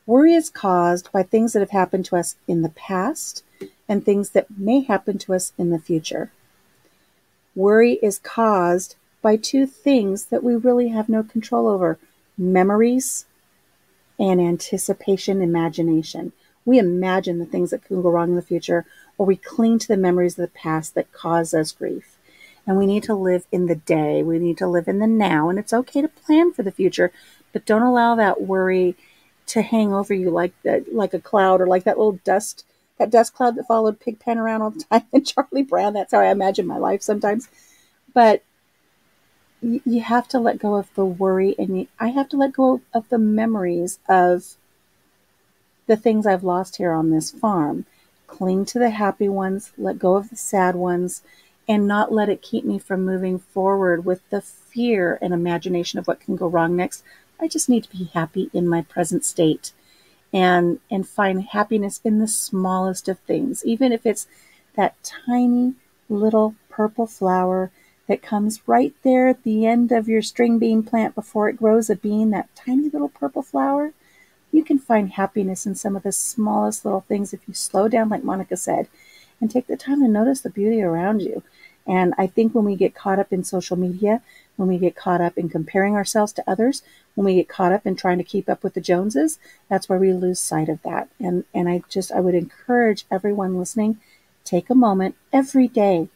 Worry is caused by things that have happened to us in the past and things that may happen to us in the future. Worry is caused by two things that we really have no control over: memories and anticipation, imagination. We imagine the things that can go wrong in the future, or we cling to the memories of the past that cause us grief. And we need to live in the day. We need to live in the now. And it's okay to plan for the future, but don't allow that worry to hang over you like a cloud, or like that little dust cloud that followed Pigpen around all the time and Charlie Brown. That's how I imagine my life sometimes. But you have to let go of the worry, and I have to let go of the memories of the things I've lost here on this farm. Cling to the happy ones, let go of the sad ones, and not let it keep me from moving forward with the fear and imagination of what can go wrong next. I just need to be happy in my present state and find happiness in the smallest of things, even if it's that tiny little purple flower that comes right there at the end of your string bean plant before it grows a bean, that tiny little purple flower. You can find happiness in some of the smallest little things if you slow down, like Monica said, and take the time to notice the beauty around you. And I think when we get caught up in social media, when we get caught up in comparing ourselves to others, when we get caught up in trying to keep up with the Joneses, that's where we lose sight of that. And I would encourage everyone listening, take a moment every day.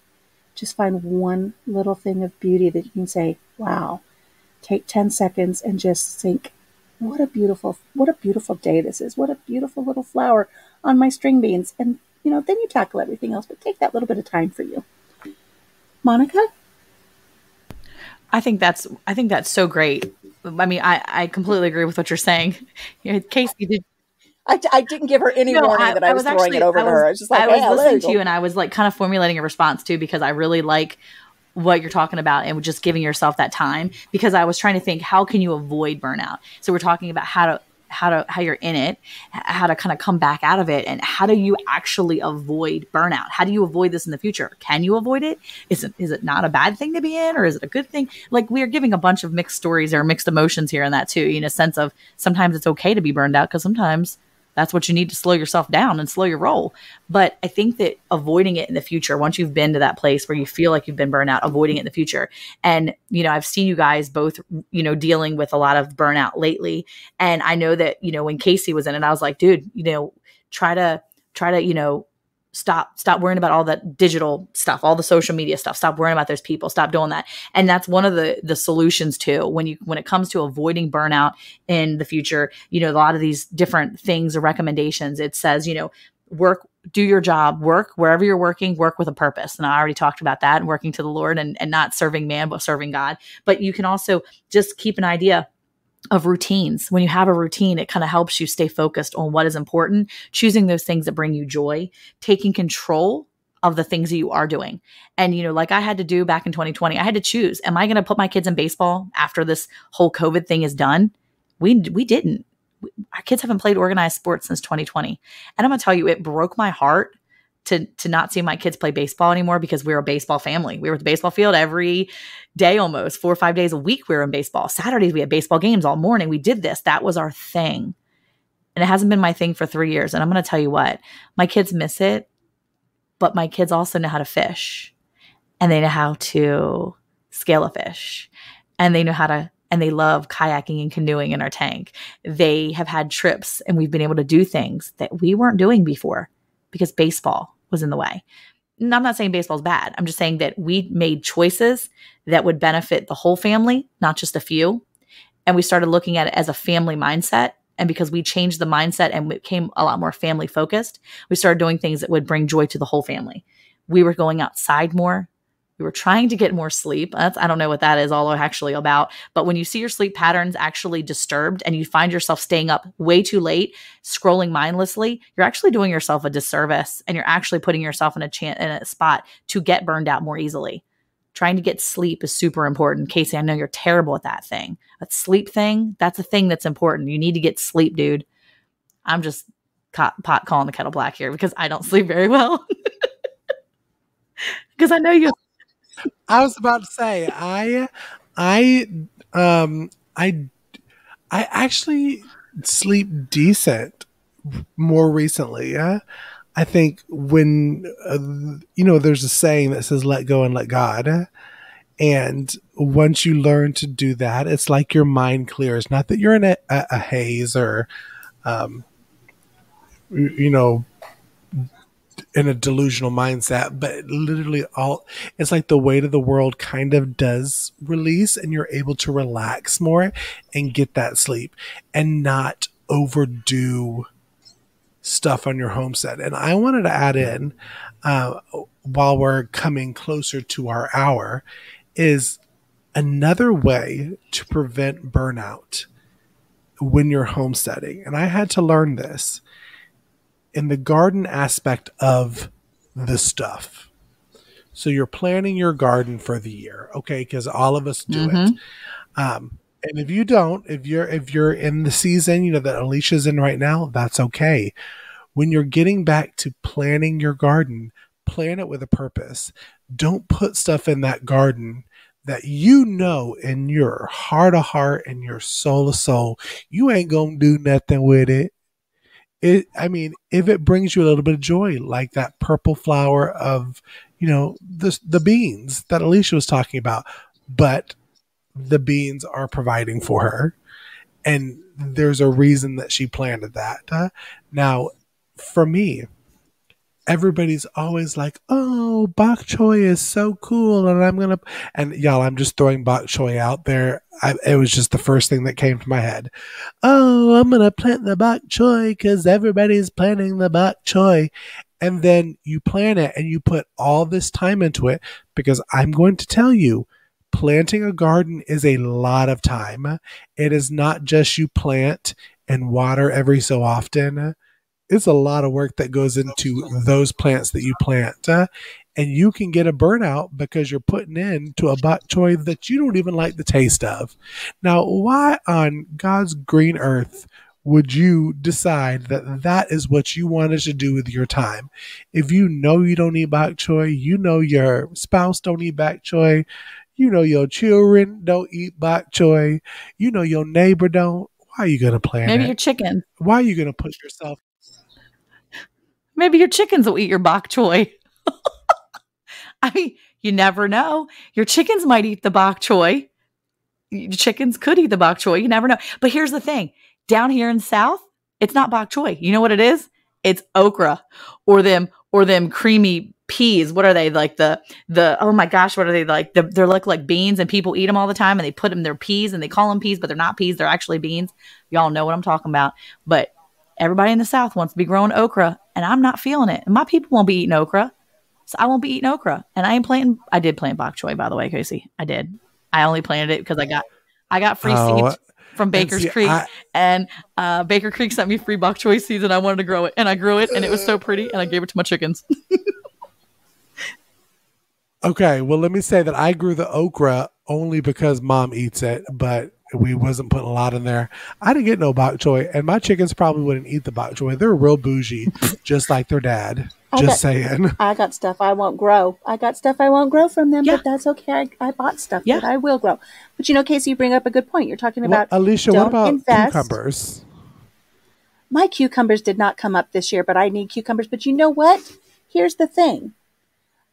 Just find one little thing of beauty that you can say, wow. Take 10 seconds and just think, what a beautiful day this is. What a beautiful little flower on my string beans. And, then you tackle everything else, but take that little bit of time for you. Monica? I think that's so great. I mean, I completely agree with what you're saying. Cayce, did I didn't give her any warning that I was throwing it over to her. I was just like, I was hey, listening to you, and I was like kind of formulating a response too, because I really like what you're talking about and just giving yourself that time, because I was trying to think, how can you avoid burnout? So we're talking about how you're in it, how to kind of come back out of it, and how do you actually avoid burnout? How do you avoid this in the future? Can you avoid it? Is it not a bad thing to be in, or is it a good thing? Like, we are giving a bunch of mixed stories or mixed emotions here in that too, in a sense of sometimes it's okay to be burned out, because sometimes that's what you need to slow yourself down and slow your roll. But I think that avoiding it in the future, once you've been to that place where you feel like you've been burned out, avoiding it in the future. And, I've seen you guys both, dealing with a lot of burnout lately. And I know that, when Cayce was in it, I was like, dude, try to, stop worrying about all that digital stuff, all the social media stuff. Stop worrying about those people. Stop doing that. And that's one of the solutions too, when it comes to avoiding burnout in the future. A lot of these different things or recommendations, it says, do your job, work wherever you're working, work with a purpose. And I already talked about that, and working to the Lord and not serving man, but serving God. But you can also just keep an idea of routines. When you have a routine, it kind of helps you stay focused on what is important, choosing those things that bring you joy, taking control of the things that you are doing. And, like I had to do back in 2020, I had to choose, am I going to put my kids in baseball after this whole COVID thing is done? We didn't. Our kids haven't played organized sports since 2020. And I'm going to tell you, it broke my heart to not see my kids play baseball anymore, because we're a baseball family. We were at the baseball field every day, almost 4 or 5 days a week. We were in baseball. Saturdays, we had baseball games all morning. We did this. That was our thing. And it hasn't been my thing for 3 years. And I'm going to tell you what, my kids miss it, but my kids also know how to fish, and they know how to scale a fish, and they know how to, and they love kayaking and canoeing in our tank. They have had trips, and we've been able to do things that we weren't doing before because baseball was in the way. And I'm not saying baseball's bad. I'm just saying that we made choices that would benefit the whole family, not just a few. And we started looking at it as a family mindset. And because we changed the mindset and became a lot more family focused, we started doing things that would bring joy to the whole family. We were going outside more. We were trying to get more sleep. I don't know what that is all actually about. But when you see your sleep patterns actually disturbed and you find yourself staying up way too late, scrolling mindlessly, you're actually doing yourself a disservice, and you're actually putting yourself in a spot to get burned out more easily. Trying to get sleep is super important. Cayce, I know you're terrible at that thing. That sleep thing, that's a thing that's important. You need to get sleep, dude. I'm just pot calling the kettle black here, because I don't sleep very well. Because I know you. I was about to say, I actually sleep decent more recently. I think when, there's a saying that says, let go and let God. And once you learn to do that, it's like your mind clears. Not that you're in a haze or, in a delusional mindset, but literally it's like the weight of the world kind of does release, and you're able to relax more and get that sleep and not overdo stuff on your homestead. And I wanted to add in, while we're coming closer to our hour, is another way to prevent burnout when you're homesteading. And I had to learn this in the garden aspect of the stuff. So you're planning your garden for the year, okay? Because all of us do it. And if you don't, if you're in the season, that Alicia's in right now, that's okay. When you're getting back to planning your garden, plan it with a purpose. Don't put stuff in that garden that in your heart of heart and your soul of soul, you ain't gonna do nothing with it. If it brings you a little bit of joy, like that purple flower of, the beans that Alicia was talking about, but the beans are providing for her, and there's a reason that she planted that. Now, for me, everybody's always like, oh, bok choy is so cool. And y'all, I'm just throwing bok choy out there. It was just the first thing that came to my head. Oh, I'm going to plant the bok choy because everybody's planting the bok choy. And then you plant it and you put all this time into it, because I'm going to tell you, planting a garden is a lot of time. It is not just you plant and water every so often. It's a lot of work that goes into those plants that you plant. And you can get a burnout because you're putting into a bok choy that you don't even like the taste of. Now, why on God's green earth would you decide that that is what you wanted to do with your time? If you know you don't eat bok choy, you know your spouse don't eat bok choy, you know your children don't eat bok choy, you know your neighbor don't, why are you going to plan Maybe it? your chicken. Why are you going to put yourself? Maybe your chickens will eat your bok choy. I mean, you never know. Your chickens might eat the bok choy. Your chickens could eat the bok choy. You never know. But here's the thing. Down here in the South, it's not bok choy. You know what it is? It's okra or them creamy peas. What are they like? Oh my gosh, what are they like? They're like beans, and people eat them all the time, and they put them, they're peas, and they call them peas, but they're not peas. They're actually beans. Y'all know what I'm talking about. But everybody in the South wants to be growing okra, and I'm not feeling it. And my people won't be eating okra. So I won't be eating okra. And I did plant bok choy, by the way, Cayce. I did. I only planted it because I got free seeds from Baker's Creek. And Baker Creek sent me free bok choy seeds, and I wanted to grow it. And I grew it, and it was so pretty, and I gave it to my chickens. Okay, well, let me say that I grew the okra only because Mom eats it, but we wasn't putting a lot in there. I didn't get no bok choy, and my chickens probably wouldn't eat the bok choy. They're real bougie, just like their dad. Saying. I got stuff I won't grow. I got stuff I won't grow from them, but that's okay. I bought stuff that I will grow. But you know, Cayce, you bring up a good point. You're talking about Alicia, what about cucumbers? My cucumbers did not come up this year, but I need cucumbers. But you know what? Here's the thing.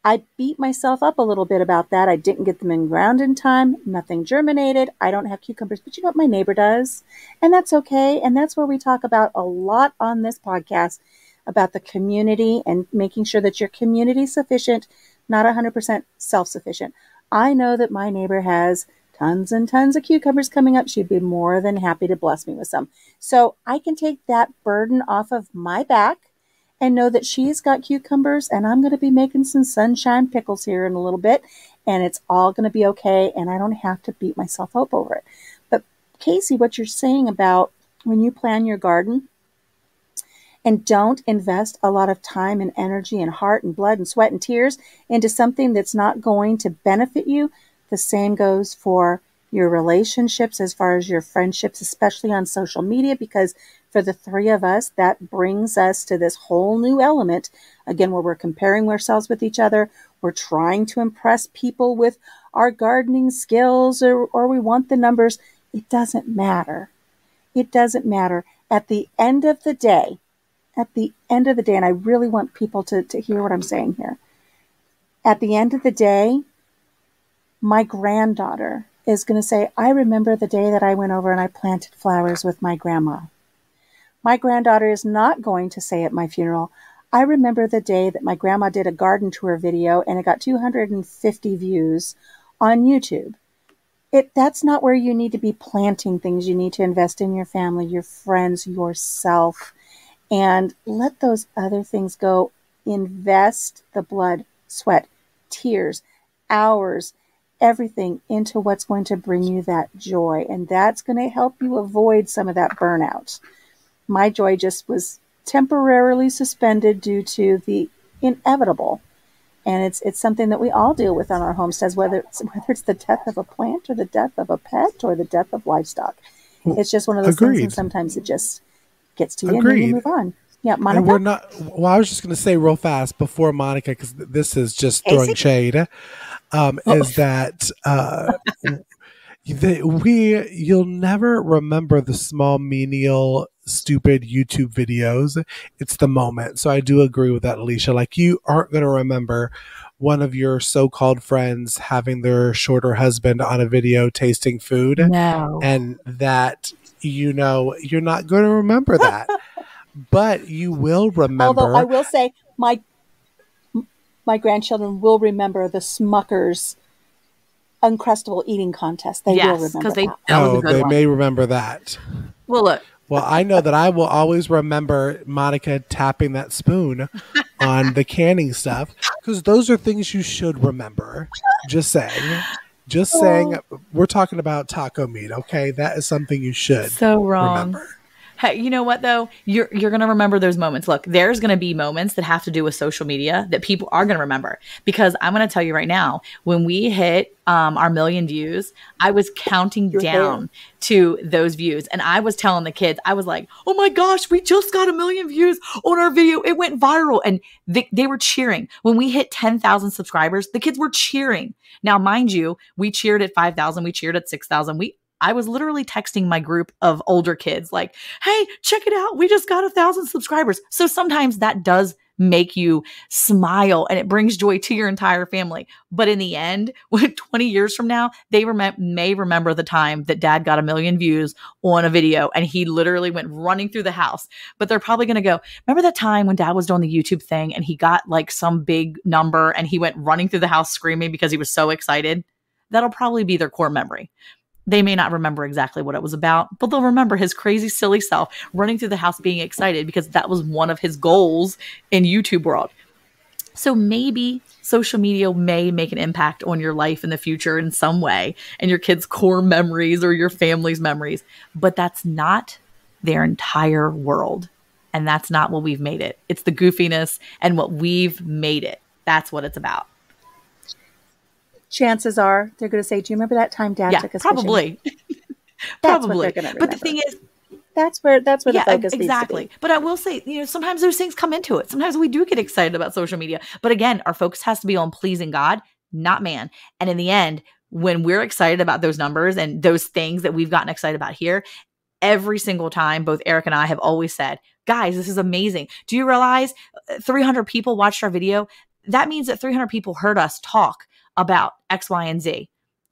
I beat myself up a little bit about that. I didn't get them in ground in time. Nothing germinated. I don't have cucumbers, but you know what my neighbor does? And that's okay. And that's where we talk about a lot on this podcast about the community and making sure that your community sufficient, not 100% self-sufficient. I know that my neighbor has tons and tons of cucumbers coming up. She'd be more than happy to bless me with some. So I can take that burden off of my back and know that she's got cucumbers, and I'm going to be making some sunshine pickles here in a little bit, and it's all going to be okay, and I don't have to beat myself up over it. But Cayce, what you're saying about when you plan your garden and don't invest a lot of time and energy and heart and blood and sweat and tears into something that's not going to benefit you, the same goes for your relationships as far as your friendships, especially on social media, because for the three of us, that brings us to this whole new element, again, where we're comparing ourselves with each other. We're trying to impress people with our gardening skills, or we want the numbers. It doesn't matter. It doesn't matter. At the end of the day, and I really want people to hear what I'm saying here. At the end of the day, my granddaughter is going to say, I remember the day that I went over and I planted flowers with my grandma. My granddaughter is not going to say at my funeral, I remember the day that my grandma did a garden tour video and it got 250 views on YouTube. That's not where you need to be planting things. You need to invest in your family, your friends, yourself, and let those other things go. Invest the blood, sweat, tears, hours, everything into what's going to bring you that joy. And that's going to help you avoid some of that burnout. My joy just was temporarily suspended due to the inevitable. And it's something that we all deal with on our homesteads, whether it's the death of a plant or the death of a pet or the death of livestock. It's just one of those things, and sometimes it just gets to you and then you move on. Yeah, Monica? And we're not, well, I was just going to say real fast before Monica, because this is just throwing shade, is that you'll never remember the small, menial, stupid YouTube videos. It's the moment. So I do agree with that, Alicia. Like, you aren't going to remember one of your so-called friends having their shorter husband on a video tasting food. No. And that, you're not going to remember that. But you will remember. Although I will say, my grandchildren will remember the Smucker's Uncrustable eating contest. They will remember that. They may remember that. Well, look. Well, I know that I will always remember Monica tapping that spoon on the canning stuff, because those are things you should remember. Just saying. Just saying, we're talking about taco meat, okay? That is something you should remember. Hey, you know what though? You're going to remember those moments. Look, there's going to be moments that have to do with social media that people are going to remember, because I'm going to tell you right now, when we hit our million views, I was counting down to those views, and I was telling the kids, I was like, "Oh my gosh, we just got 1 million views on our video. It went viral." And they were cheering. When we hit 10,000 subscribers, the kids were cheering. Now, mind you, we cheered at 5,000, we cheered at 6,000. I was literally texting my group of older kids like, "Hey, check it out. We just got 1,000 subscribers." So sometimes that does make you smile and it brings joy to your entire family. But in the end, 20 years from now, they may remember the time that dad got 1 million views on a video and he literally went running through the house. But they're probably going to go, "Remember that time when dad was doing the YouTube thing and he got like some big number and he went running through the house screaming because he was so excited?" That'll probably be their core memory. They may not remember exactly what it was about, but they'll remember his crazy, silly self running through the house being excited because that was one of his goals in YouTube world. So maybe social media may make an impact on your life in the future in some way, and your kids' core memories or your family's memories, but that's not their entire world. And that's not what we've made it. It's the goofiness and what we've made it. That's what it's about. Chances are they're going to say, "Do you remember that time Dad took us probably. fishing?" That's Probably. what they're going to remember. But the thing is, that's where the focus exactly. needs to be. But I will say, sometimes those things come into it. Sometimes we do get excited about social media. But again, our focus has to be on pleasing God, not man. And in the end, when we're excited about those numbers and those things that we've gotten excited about here, every single time, both Eric and I have always said, "Guys, this is amazing. Do you realize 300 people watched our video? That means that 300 people heard us talk about X, Y, and Z.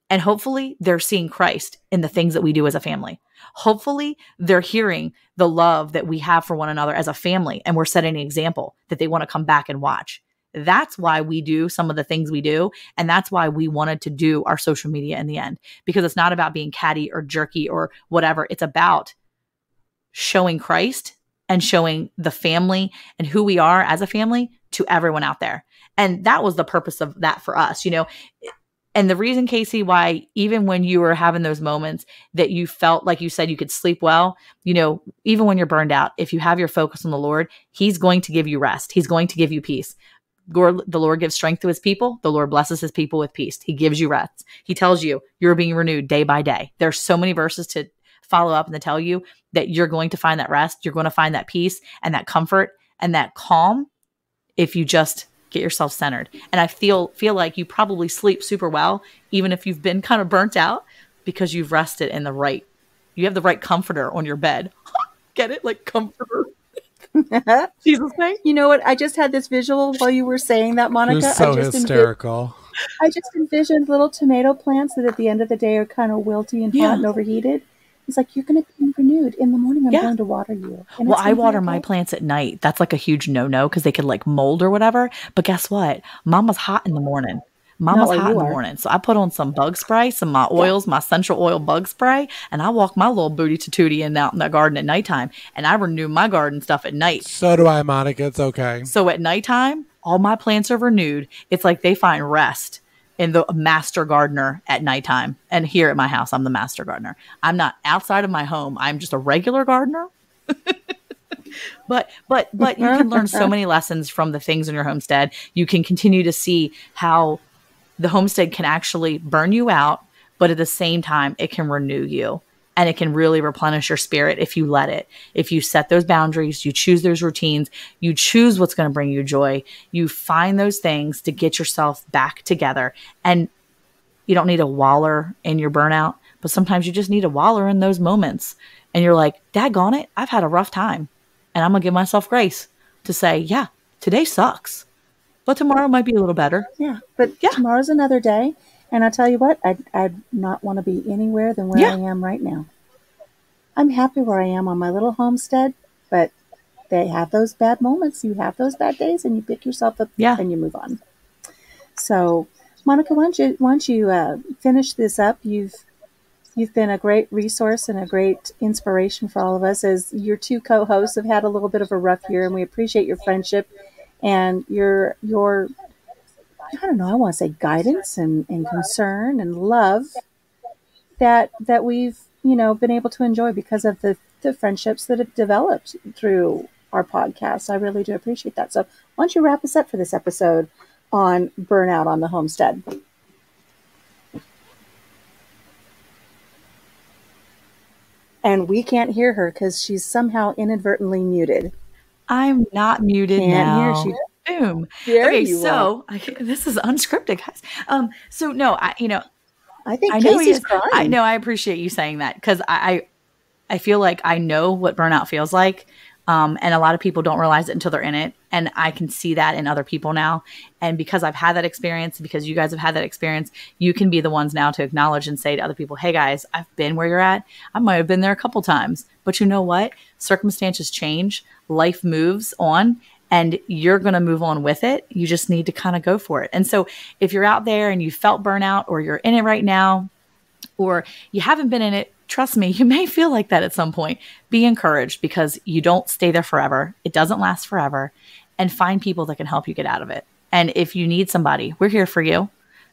And hopefully they're seeing Christ in the things that we do as a family. Hopefully they're hearing the love that we have for one another as a family. And we're setting an example that they want to come back and watch." That's why we do some of the things we do. And that's why we wanted to do our social media in the end, because it's not about being catty or jerky or whatever. It's about showing Christ and showing the family and who we are as a family to everyone out there. And that was the purpose of that for us, And the reason, Cayce, why even when you were having those moments that you felt like you said you could sleep well, even when you're burned out, if you have your focus on the Lord, He's going to give you rest. He's going to give you peace. The Lord gives strength to His people. The Lord blesses His people with peace. He gives you rest. He tells you you're being renewed day by day. There's so many verses to follow up and to tell you that you're going to find that rest. You're going to find that peace and that comfort and that calm if you just get yourself centered. And I feel like you probably sleep super well, even if you've been kind of burnt out, because you've rested in you have the right comforter on your bed. Get it? Like comforter. Jesus name. You know what? I just had this visual while you were saying that, Monica. You're so hysterical. I just envisioned little tomato plants that at the end of the day are kind of wilty and hot and overheated. It's like, "You're going to be renewed. In the morning, I'm going to water you." And well, I water my plants at night. That's like a huge no-no because they could like mold or whatever. But guess what? Mama's hot in the morning. So I put on some bug spray, some of my oils, my essential oil bug spray, and I walk my little booty to tootie in out in the garden at nighttime. And I renew my garden stuff at night. So do I, Monica. It's okay. So at nighttime, all my plants are renewed. It's like they find rest in the master gardener at nighttime. And here at my house, I'm the master gardener. I'm not outside of my home. I'm just a regular gardener. But you can learn so many lessons from the things in your homestead. You can continue to see how the homestead can actually burn you out, but at the same time, it can renew you. And it can really replenish your spirit if you let it. If you set those boundaries, you choose those routines, you choose what's going to bring you joy, you find those things to get yourself back together. And you don't need to waller in your burnout, but sometimes you just need to waller in those moments. And you're like, "Daggone it, I've had a rough time." And I'm going to give myself grace to say, "Yeah, today sucks, but tomorrow might be a little better." Yeah, but tomorrow's another day. And I'll tell you what, I'd not want to be anywhere than where I am right now. I'm happy where I am on my little homestead, but they have those bad moments. You have those bad days, and you pick yourself up and you move on. So, Monica, why don't you finish this up? You've been a great resource and a great inspiration for all of us, as your two co-hosts have had a little bit of a rough year, and we appreciate your friendship and your I don't know, I want to say guidance and concern and love that we've, been able to enjoy because of the friendships that have developed through our podcast. I really do appreciate that. So why don't you wrap us up for this episode on burnout on the homestead? And we can't hear her because she's somehow inadvertently muted. I'm not muted now. Can't hear she. Boom. There okay, you so this is unscripted, guys. So no, I think Cayce's crying. I know. I appreciate you saying that because I feel like I know what burnout feels like. And a lot of people don't realize it until they're in it. And I can see that in other people now. And because I've had that experience, because you guys have had that experience, you can be the ones now to acknowledge and say to other people, hey guys, I've been where you're at. I might have been there a couple times, but you know what? Circumstances change, life moves on, and you're going to move on with it. You just need to kind of go for it. And so if you're out there and you felt burnout, or you're in it right now, or you haven't been in it, trust me, you may feel like that at some point. Be encouraged, because you don't stay there forever. It doesn't last forever. And find people that can help you get out of it. And if you need somebody, we're here for you.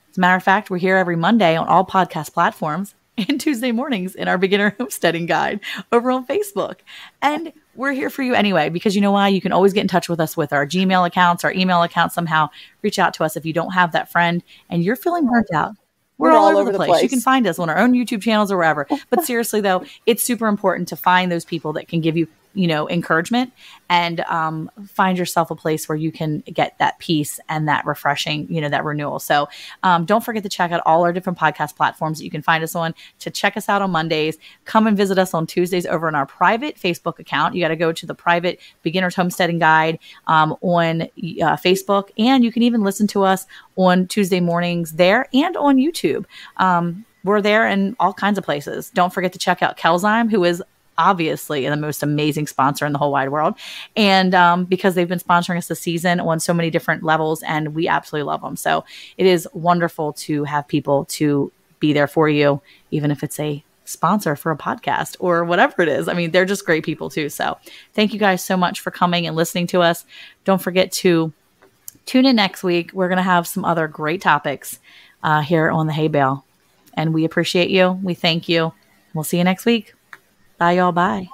As a matter of fact, we're here every Monday on all podcast platforms and Tuesday mornings in our beginner homesteading guide over on Facebook. And we're here for you anyway, because you know why? You can always get in touch with us with our Gmail accounts, our email accounts. Somehow reach out to us if you don't have that friend and you're feeling burnt out. We're all over the place. You can find us on our own YouTube channels or wherever. But seriously, though, it's super important to find those people that can give you, encouragement, and find yourself a place where you can get that peace and that refreshing, that renewal. So don't forget to check out all our different podcast platforms that you can find us on. To check us out on Mondays, come and visit us on Tuesdays over in our private Facebook account. You got to go to the private Beginner's Homesteading Guide on Facebook, and you can even listen to us on Tuesday mornings there and on YouTube. We're there in all kinds of places. Don't forget to check out Cayce, who is obviously the most amazing sponsor in the whole wide world. And because they've been sponsoring us this season on so many different levels, and we absolutely love them. So it is wonderful to have people to be there for you, even if it's a sponsor for a podcast or whatever it is. I mean, they're just great people too. So thank you guys so much for coming and listening to us. Don't forget to tune in next week. We're going to have some other great topics here on the Hay Bale. And we appreciate you. We thank you. We'll see you next week. Bye, y'all. Bye.